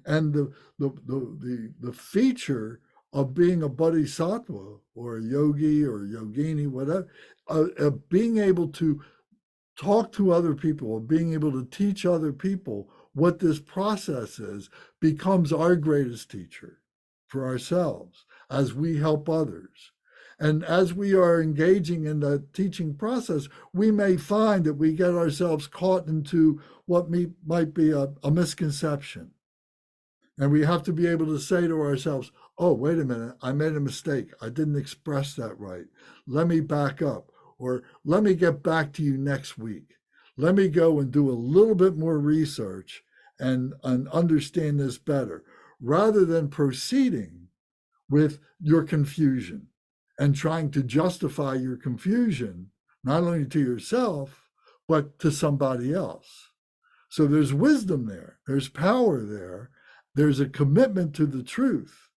And the feature of being a bodhisattva or a yogi or yogini, whatever, being able to talk to other people or being able to teach other people what this process is becomes our greatest teacher for ourselves as we help others. And as we are engaging in the teaching process, we may find that we get ourselves caught into what might be a misconception. And we have to be able to say to ourselves, oh, wait a minute, I made a mistake. I didn't express that right. Let me back up, or let me get back to you next week. Let me go and do a little bit more research and understand this better, rather than proceeding with your confusion and trying to justify your confusion, not only to yourself, but to somebody else. So there's wisdom there, there's power there, there's a commitment to the truth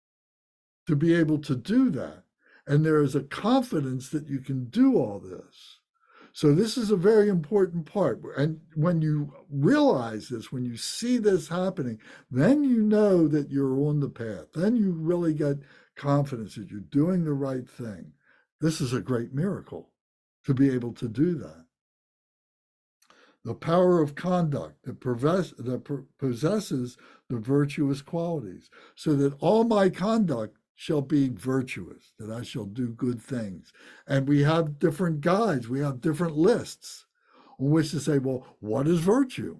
to be able to do that. And there is a confidence that you can do all this. So this is a very important part. And when you realize this, when you see this happening, then you know that you're on the path. Then you really get confidence that you're doing the right thing. This is a great miracle to be able to do that. The power of conduct that possesses the virtuous qualities, so that all my conduct shall be virtuous, that I shall do good things. And we have different guides, we have different lists on which to say, well, what is virtue?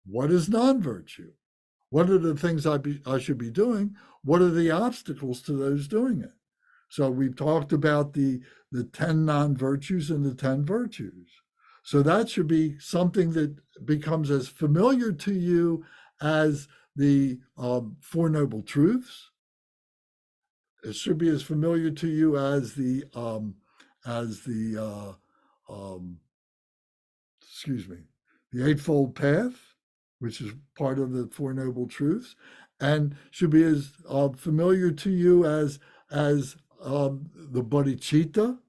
What is non-virtue? What are the things I should be doing? What are the obstacles to those doing it? So we've talked about the 10 non-virtues and the 10 virtues. So that should be something that becomes as familiar to you as the Four Noble Truths. It should be as familiar to you as the Eightfold Path, which is part of the Four Noble Truths, and should be as familiar to you as the Bodhicitta,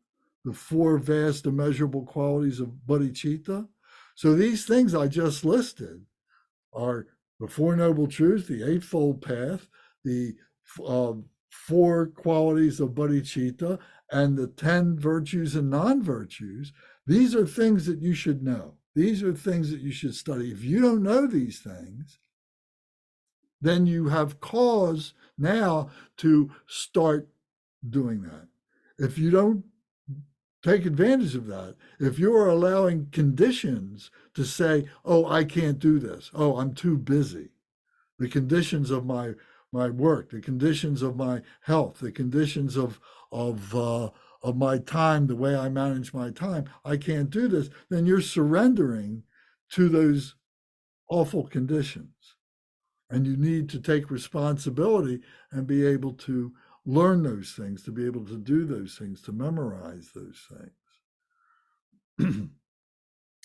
the four vast immeasurable qualities of Bodhicitta. So these things I just listed are the Four Noble Truths, the Eightfold Path, the four qualities of Bodhicitta, and the 10 virtues and non-virtues. These are things that you should know. These are things that you should study. If you don't know these things, then you have cause now to start doing that. If you don't take advantage of that, if you are allowing conditions to say, oh, I can't do this, oh, I'm too busy, the conditions of my work, the conditions of my health, the conditions of my time, the way I manage my time, I can't do this, then you're surrendering to those awful conditions. And you need to take responsibility and be able to learn those things, to be able to do those things, to memorize those things.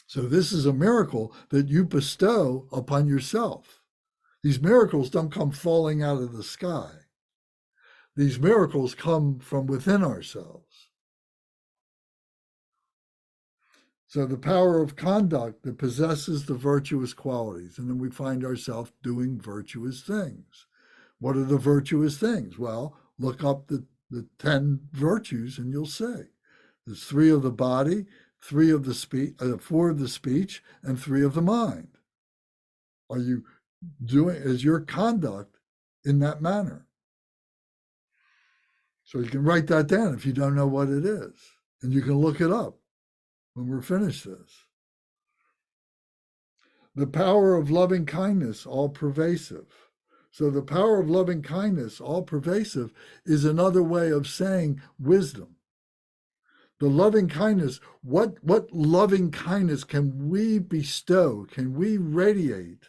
So this is a miracle that you bestow upon yourself. These miracles don't come falling out of the sky. These miracles come from within ourselves. So the power of conduct that possesses the virtuous qualities, and then we find ourselves doing virtuous things. What are the virtuous things? Well, look up the 10 virtues and you'll see. There's 3 of the body, 3 of the speech, 4 of the speech, and 3 of the mind. Are you doing, is your conduct in that manner? So you can write that down if you don't know what it is, and you can look it up when we're finished this. The power of loving kindness, all pervasive. So the power of loving kindness, all pervasive, is another way of saying wisdom. The loving kindness, what loving kindness can we bestow, can we radiate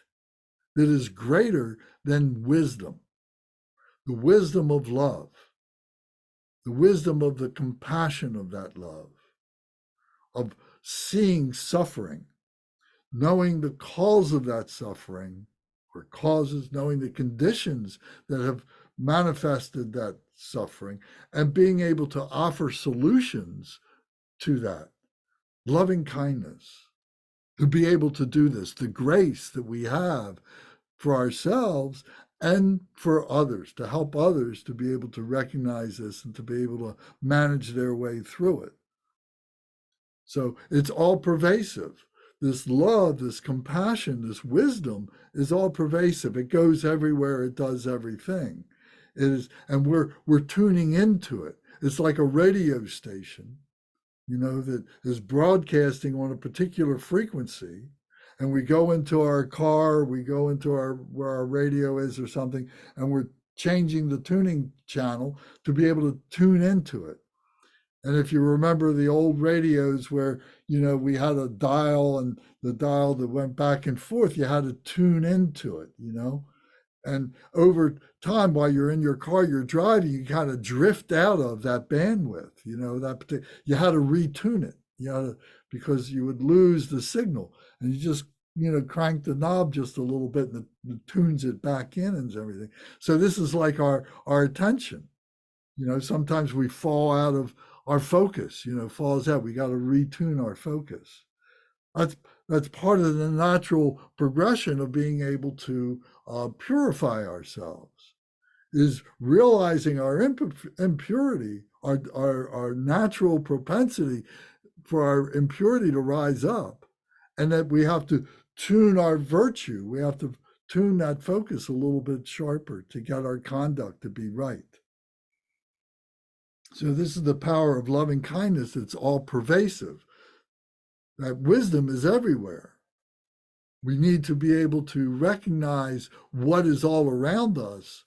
that is greater than wisdom? The wisdom of love, the wisdom of the compassion of that love, of seeing suffering, knowing the cause of that suffering, or causes, knowing the conditions that have manifested that suffering, and being able to offer solutions to that. Loving kindness, to be able to do this, the grace that we have for ourselves and for others, to help others to be able to recognize this and to be able to manage their way through it. So it's all pervasive. This love, this compassion, this wisdom is all pervasive. It goes everywhere. It does everything. It is, and we're tuning into it. It's like a radio station, that is broadcasting on a particular frequency. And we go into our car, we go into where our radio is or something, and we're changing the tuning channel to be able to tune into it. And if you remember the old radios where, we had a dial, and the dial that went back and forth, you had to tune into it, And over time, while you're in your car, you're driving, you kind of drift out of that bandwidth, you had to retune it, because you would lose the signal. And you just crank the knob just a little bit and it tunes it back in and everything. So this is like our attention. Sometimes we fall out of our focus, falls out. We got to retune our focus. That's part of the natural progression of being able to purify ourselves, is realizing our impurity, our natural propensity for our impurity to rise up, and that we have to tune our virtue. We have to tune that focus a little bit sharper to get our conduct to be right. So this is the power of loving kindness. It's all pervasive. That wisdom is everywhere. We need to be able to recognize what is all around us,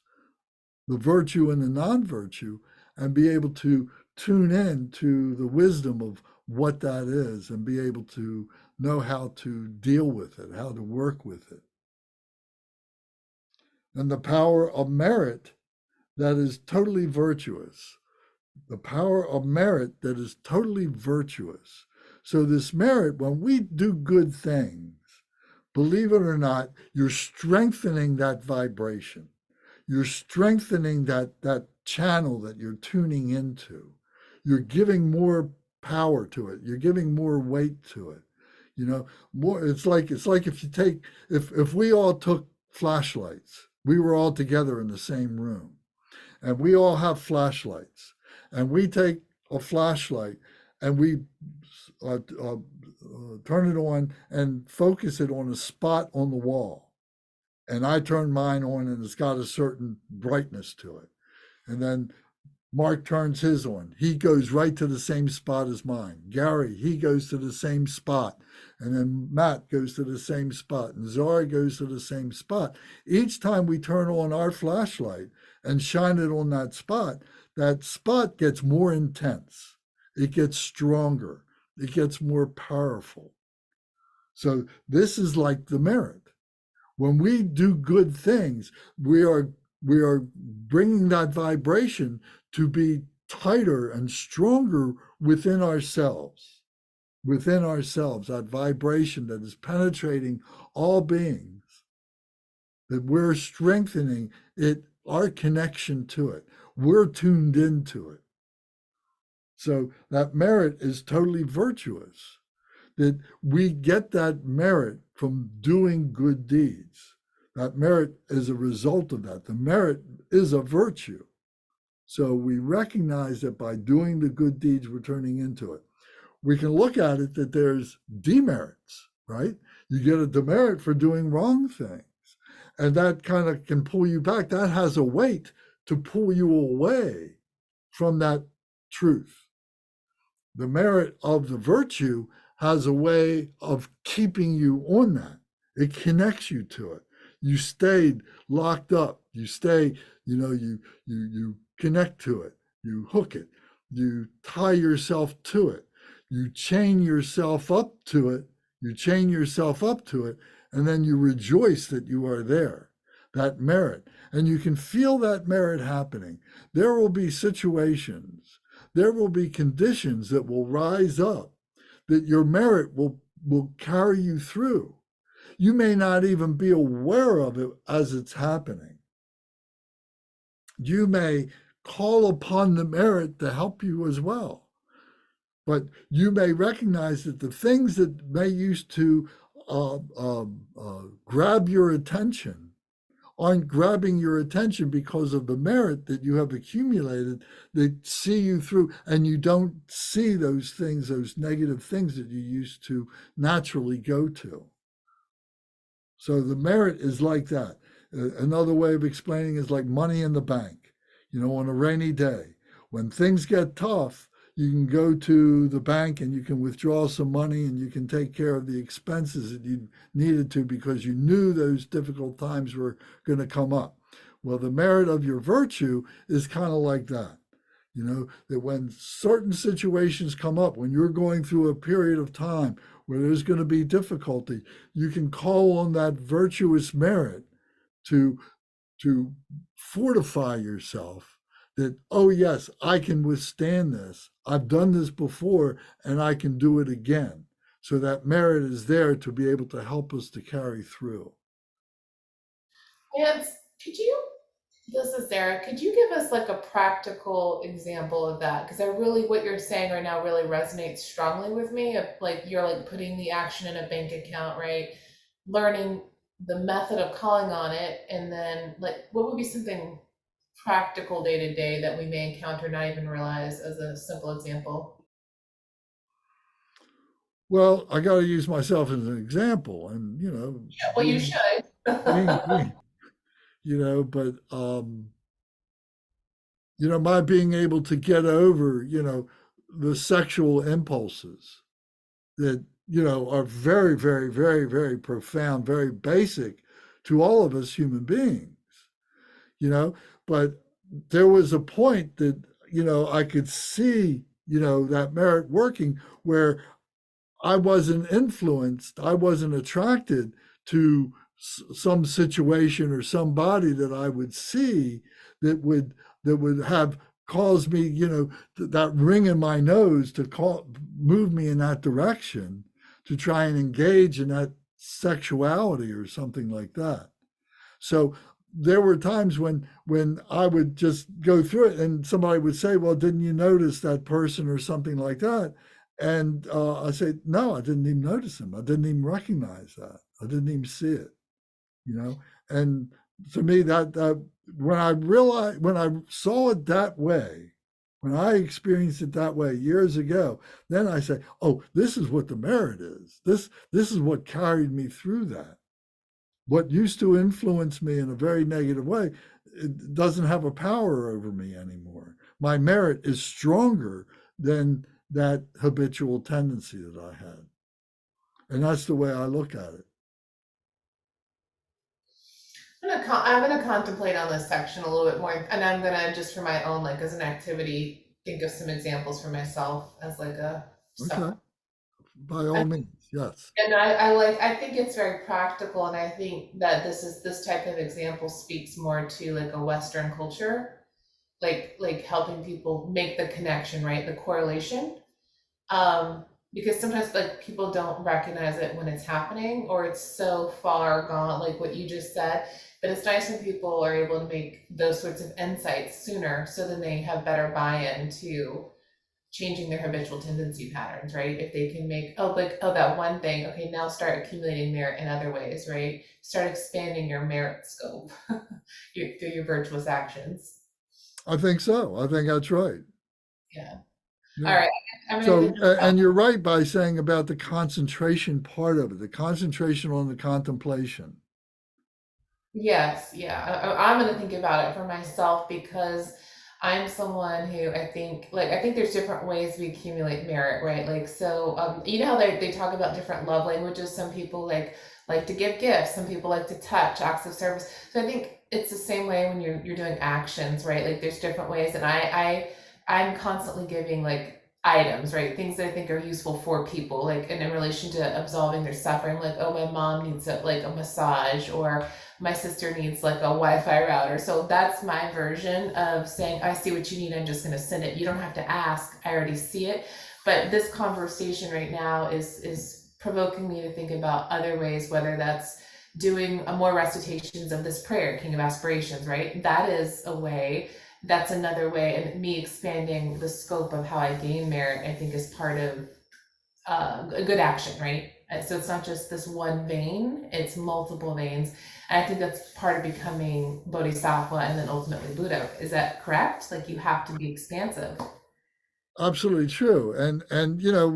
the virtue and the non-virtue, and be able to tune in to the wisdom of what that is and be able to know how to deal with it, how to work with it. And the power of merit that is totally virtuous. The power of merit that is totally virtuous. So this merit, when we do good things, believe it or not, you're strengthening that vibration. You're strengthening that channel that you're tuning into. You're giving more power to it. You're giving more weight to it. More. It's like if we all took flashlights, we were all together in the same room, and we all have flashlights, and we take a flashlight and we turn it on and focus it on a spot on the wall. And I turn mine on and it's got a certain brightness to it. And then Mark turns his on. He goes right to the same spot as mine. Gary, he goes to the same spot. And then Matt goes to the same spot. And Zara goes to the same spot. Each time we turn on our flashlight and shine it on that spot gets more intense. It gets stronger. It gets more powerful. So this is like the merit. When we do good things, we are bringing that vibration to be tighter and stronger within ourselves, that vibration that is penetrating all beings, that we're strengthening it, our connection to it. We're tuned into it. So that merit is totally virtuous, that we get that merit from doing good deeds. That merit is a result of that. The merit is a virtue. So we recognize that by doing the good deeds, we're turning into it. We can look at it that there's demerits, right? You get a demerit for doing wrong things. And that kind of can pull you back. That has a weight to pull you away from that truth. The merit of the virtue has a way of keeping you on that. It connects you to it. You stayed locked up. You stay, you connect to it. You hook it. You tie yourself to it. You chain yourself up to it. And then you rejoice that you are there. That merit. And you can feel that merit happening. There will be situations, there will be conditions that will rise up, that your merit will carry you through. You may not even be aware of it as it's happening. You may call upon the merit to help you as well. But you may recognize that the things that may used to grab your attention aren't grabbing your attention because of the merit that you have accumulated, that see you through, and you don't see those things, those negative things that you used to naturally go to. So the merit is like that. Another way of explaining is like money in the bank. On a rainy day, when things get tough, you can go to the bank and you can withdraw some money and you can take care of the expenses that you needed to because you knew those difficult times were going to come up. Well, the merit of your virtue is kind of like that. That when certain situations come up, when you're going through a period of time where there's going to be difficulty, you can call on that virtuous merit to fortify yourself that, oh yes, I can withstand this. I've done this before and I can do it again. So that merit is there to be able to help us to carry through. And this is Sarah, could you give us like a practical example of that? Because what you're saying right now really resonates strongly with me, of like, you're like putting the action in a bank account, right? Learning the method of calling on it, and then like, what would be something practical day to day that we may encounter, not even realize, as a simple example? Well, I got to use myself as an example, and Yeah, well, you should. being, but my being able to get over, the sexual impulses that, are very, very, very, very profound, very basic to all of us human beings, but there was a point that, I could see, that merit working, where I wasn't influenced, I wasn't attracted to some situation or somebody that I would see that would have caused me, that ring in my nose to move me in that direction, to try and engage in that sexuality or something like that. So there were times when I would just go through it, and somebody would say, "Well, didn't you notice that person?" or something like that. And I said, "No, I didn't even notice him. I didn't even recognize that. I didn't even see it." And to me, that when I saw it that way, when I experienced it that way years ago, then I say, "Oh, this is what the merit is. This is what carried me through that. What used to influence me in a very negative way, it doesn't have a power over me anymore. My merit is stronger than that habitual tendency that I had." And that's the way I look at it. I'm gonna contemplate on this section a little bit more, and I'm gonna, just for my own, like as an activity, think of some examples for myself as like a Okay. By all means, yes. And I think it's very practical, and I think that this type of example speaks more to like a Western culture, like helping people make the connection, right? The correlation. Because sometimes like people don't recognize it when it's happening, or it's so far gone, like what you just said. But it's nice when people are able to make those sorts of insights sooner, so then they have better buy-in to changing their habitual tendency patterns, right? If they can make, that one thing, okay, now start accumulating merit in other ways, right? Start expanding your merit scope through your virtuous actions. I think so. I think that's right. Yeah. Yeah. All right. So, and you're right by saying about the concentration part of it, the concentration on the contemplation. Yes, yeah. I'm going to think about it for myself, because I'm someone who I think there's different ways we accumulate merit, right? Like, so, you know how they talk about different love languages. Some people like to give gifts. Some people like to touch, acts of service. So I think it's the same way when you're doing actions, right? Like there's different ways, and I'm constantly giving like items, right? Things that I think are useful for people, like in relation to absolving their suffering. Like, oh, my mom needs a massage, or my sister needs like a Wi-Fi router. So that's my version of saying, I see what you need, I'm just going to send it. You don't have to ask, I already see it. But this conversation right now is provoking me to think about other ways, whether that's doing more recitations of this prayer, King of Aspirations, right? That is a way. That's another way. And me expanding the scope of how I gain merit, I think, is part of a good action, right? So it's not just this one vein, it's multiple veins. And I think that's part of becoming Bodhisattva and then ultimately Buddha. Is that correct? Like, you have to be expansive. Absolutely true. And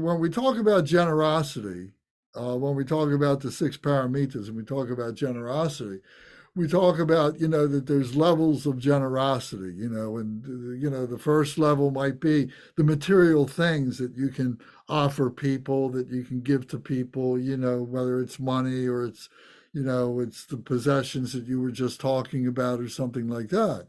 when we talk about generosity, when we talk about the 6 paramitas and we talk about generosity, we talk about, that there's levels of generosity, and, the first level might be the material things that you can offer people, that you can give to people, whether it's money or it's, it's the possessions that you were just talking about or something like that.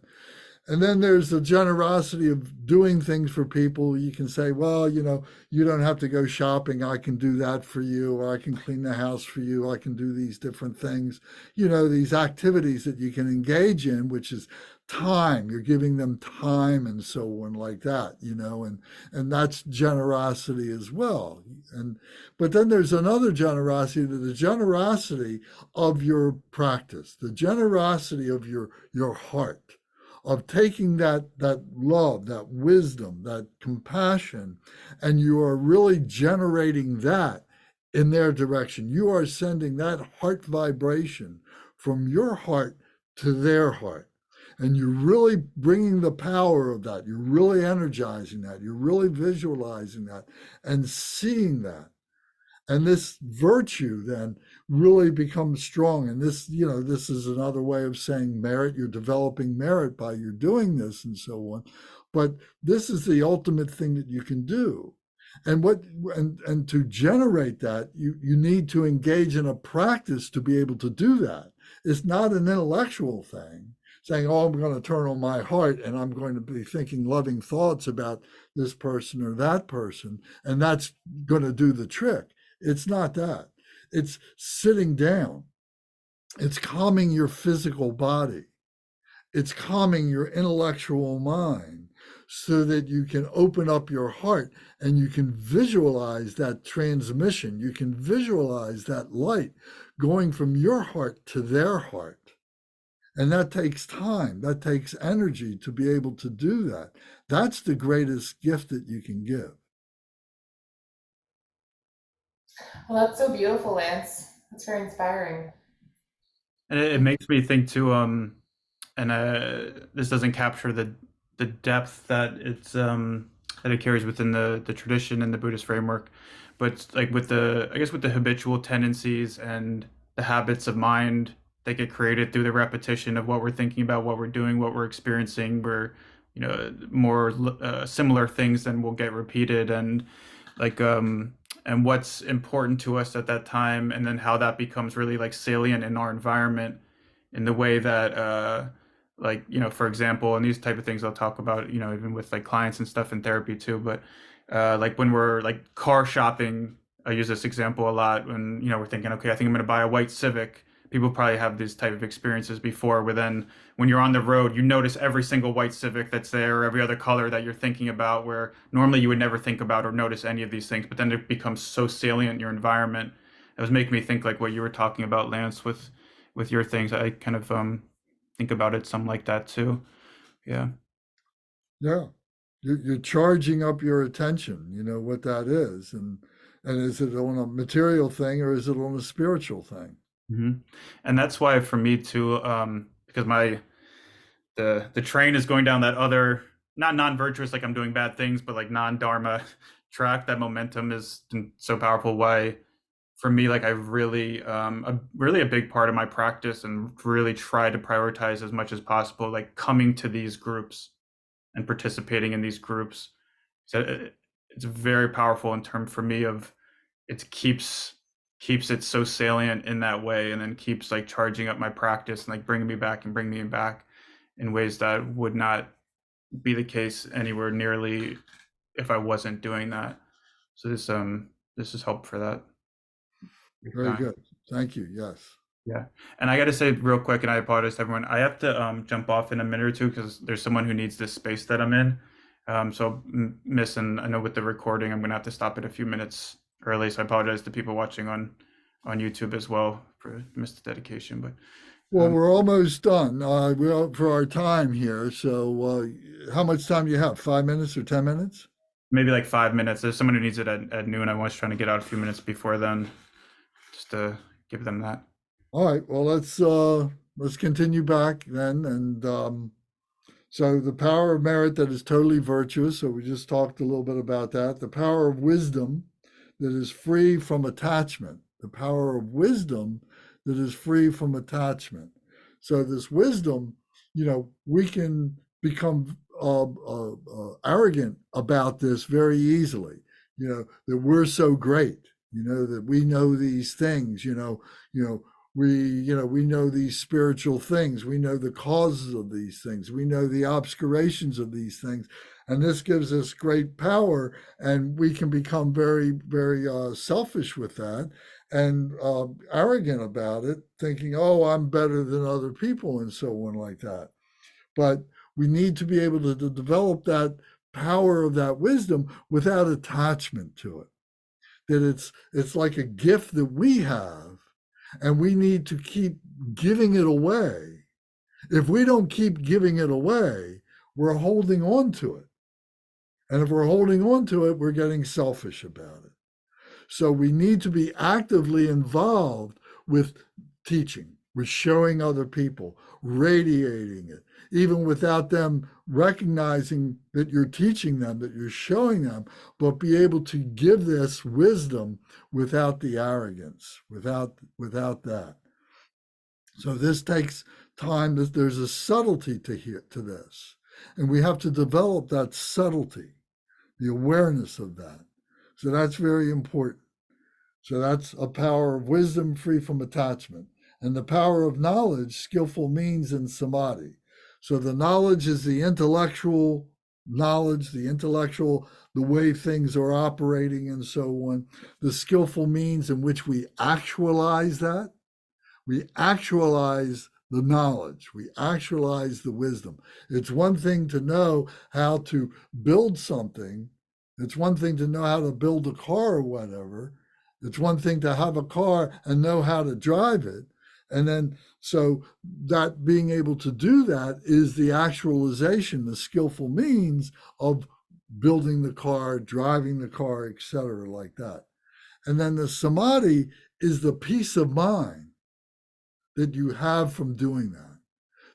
And then there's the generosity of doing things for people. You can say, well, you don't have to go shopping. I can do that for you, or I can clean the house for you. I can do these different things, these activities that you can engage in, which is time. You're giving them time and so on like that, you know, and that's generosity as well. And but then there's another generosity, the generosity of your practice, the generosity of your heart, of taking that love, that wisdom, that compassion, and you are really generating that in their direction. You are sending that heart vibration from your heart to their heart. And you're really bringing the power of that. You're really energizing that. You're really visualizing that and seeing that. And this virtue then really becomes strong. And this, you know, this is another way of saying merit. You're developing merit by you're doing this and so on. But this is the ultimate thing that you can do. And and to generate that, you need to engage in a practice to be able to do that. It's not an intellectual thing, saying, oh, I'm going to turn on my heart and I'm going to be thinking loving thoughts about this person or that person, and that's going to do the trick. It's not that. It's sitting down. It's calming your physical body. It's calming your intellectual mind so that you can open up your heart and you can visualize that transmission. You can visualize that light going from your heart to their heart. And that takes time, that takes energy to be able to do that. That's the greatest gift that you can give. Well, that's so beautiful, Lance. That's very inspiring. And it makes me think too, and this doesn't capture the depth that it carries within the tradition and the Buddhist framework, but like with the habitual tendencies and the habits of mind that get created through the repetition of what we're thinking about, what we're doing, what we're experiencing, we're, you know, more similar things than will get repeated, and like and what's important to us at that time, and then how that becomes really like salient in our environment in the way that like, you know, for example, and these type of things I'll talk about, you know, even with like clients and stuff in therapy too, but like when we're like car shopping, I use this example a lot. When, you know, we're thinking, okay, I think I'm going to buy a white Civic. People probably have these type of experiences before, where then when you're on the road, you notice every single white Civic that's there, or every other color that you're thinking about, where normally you would never think about or notice any of these things, but then it becomes so salient in your environment. It was making me think like what you were talking about, Lance, with your things. I kind of think about it some like that too. Yeah. Yeah. You're charging up your attention, you know what that is. And is it on a material thing or is it on a spiritual thing? Mm-hmm. And that's why for me too, because the train is going down that other, not non-virtuous, like I'm doing bad things, but like non-dharma track. That momentum is so powerful. Why for me, like I really a big part of my practice, and really try to prioritize as much as possible, like coming to these groups and participating in these groups. So it's very powerful in terms for me of it keeps it so salient in that way, and then keeps like charging up my practice and like bringing me back in ways that would not be the case anywhere nearly if I wasn't doing that. So this has helped for that. Very good. Thank you. Yes. Yeah. And I got to say real quick, and I apologize to everyone, I have to jump off in a minute or two because there's someone who needs this space that I'm in. So miss, and I know with the recording, I'm going to have to stop it a few minutes early. So I apologize to people watching on YouTube as well for missed the dedication. But Well, we're almost done. We're up for our time here. So how much time do you have? 5 minutes or 10 minutes? maybe like 5 minutes. There's someone who needs it at noon. I was trying to get out a few minutes before then, just to give them that. All right. Well, let's continue back then. And so the power of merit that is totally virtuous. So we just talked a little bit about that. The power of wisdom that is free from attachment. The power of wisdom that is free from attachment. So this wisdom, you know, we can become arrogant about this very easily. You know, that we're so great. You know, that we know these things. We know these spiritual things. We know the causes of these things. We know the obscurations of these things. And this gives us great power, and we can become very, very selfish with that, and arrogant about it, thinking, oh, I'm better than other people and so on like that. But we need to be able to develop that power of that wisdom without attachment to it. That it's like a gift that we have, and we need to keep giving it away. If we don't keep giving it away, we're holding on to it. And if we're holding on to it, we're getting selfish about it. So we need to be actively involved with teaching, with showing other people, radiating it, even without them recognizing that you're teaching them, that you're showing them, but be able to give this wisdom without the arrogance, without that. So this takes time. There's a subtlety to this, and we have to develop that subtlety, the awareness of that. So that's very important. So that's a power of wisdom free from attachment. And the power of knowledge, skillful means, and samadhi. So the knowledge is the intellectual knowledge, the way things are operating and so on. The skillful means in which we actualize that. We actualize the knowledge. We actualize the wisdom. It's one thing to know how to build something. It's one thing to know how to build a car or whatever. It's one thing to have a car and know how to drive it. And then, so that being able to do that is the actualization, the skillful means of building the car, driving the car, etc., like that. And then the samadhi is the peace of mind that you have from doing that,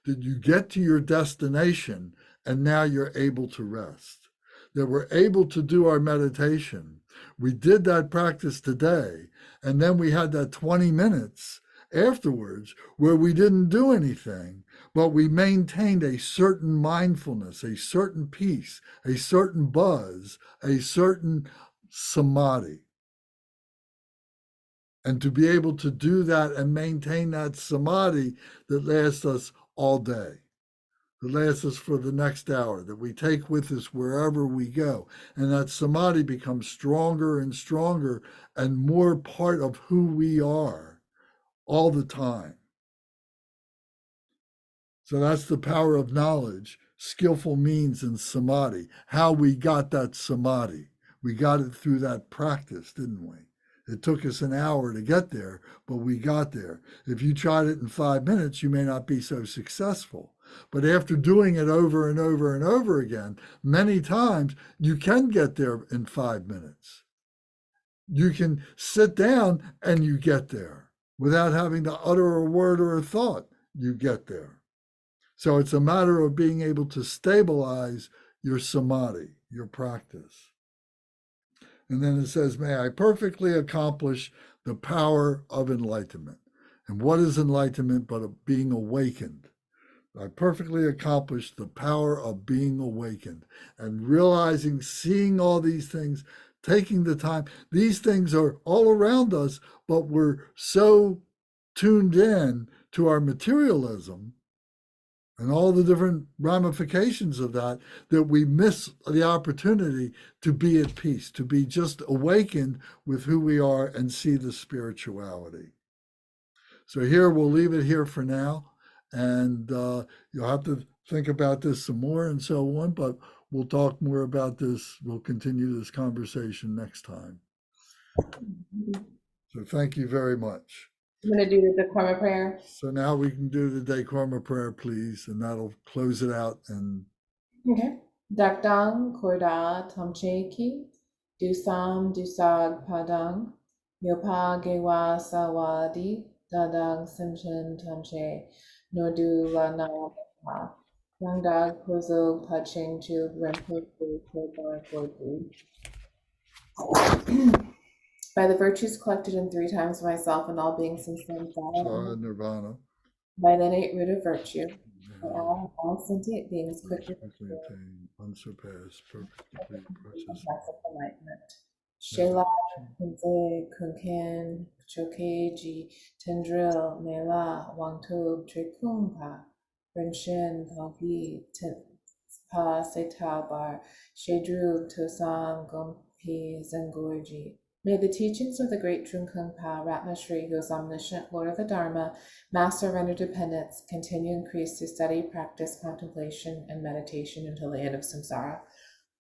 that you get to your destination and now you're able to rest, that we're able to do our meditation. We did that practice today, and then we had that 20 minutes afterwards where we didn't do anything, but we maintained a certain mindfulness, a certain peace, a certain buzz, a certain samadhi. And to be able to do that and maintain that samadhi that lasts us all day, that lasts us for the next hour, that we take with us wherever we go. And that samadhi becomes stronger and stronger and more part of who we are all the time. So that's the power of knowledge, skillful means, and samadhi. How we got that samadhi. We got it through that practice, didn't we? It took us an hour to get there, but we got there. If you tried it in 5 minutes, you may not be so successful. But after doing it over and over and over again, many times, you can get there in 5 minutes. You can sit down and you get there without having to utter a word or a thought. You get there. So it's a matter of being able to stabilize your samadhi, your practice. And then it says, may I perfectly accomplish the power of enlightenment. And what is enlightenment but being awakened? I perfectly accomplished the power of being awakened and realizing, seeing all these things, taking the time. These things are all around us, but we're so tuned in to our materialism and all the different ramifications of that, that we miss the opportunity to be at peace, to be just awakened with who we are and see the spirituality. So here, we'll leave it here for now. And you'll have to think about this some more and so on, but we'll talk more about this. We'll continue this conversation next time. So thank you very much. I'm going to do the karma prayer. So now we can do the day karma prayer, please, and that'll close it out. And Okay. Dakdang korda tamche ki, dusam dusag padang, yopa gewa sawadi, dadang simshin tamche, nodu la na pa, yangdag kozo paching chu rempo by the virtues collected in 3 times myself and all beings since then, nirvana. by the innate root of virtue, by all sentient beings quickly attain unsurpassed, perfectly precious. enlightenment. Shela Kunze Kunken Chokeji Tendril Mela Wangtob Trikumpa Renshin Pongpi Pa Setabar Shedru Tosam Gompi Zengorji May the teachings of the great Trungpa Ratna Shri, who is omniscient, Lord of the Dharma, Master of interdependence, continue increase through study, practice, contemplation, and meditation until the end of samsara.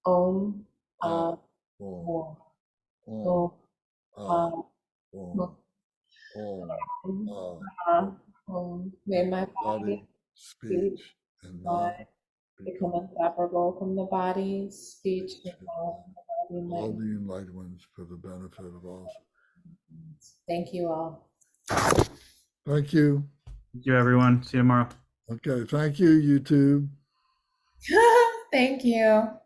Om. Om. Om. Om. Om. Om. Om. May my body, speech, and mind mind become inseparable from the body, speech, and all mind. the enlightened ones for the benefit of all. Thank you all. Thank you. Thank you, everyone. See you tomorrow. Okay, thank you, YouTube. Thank you.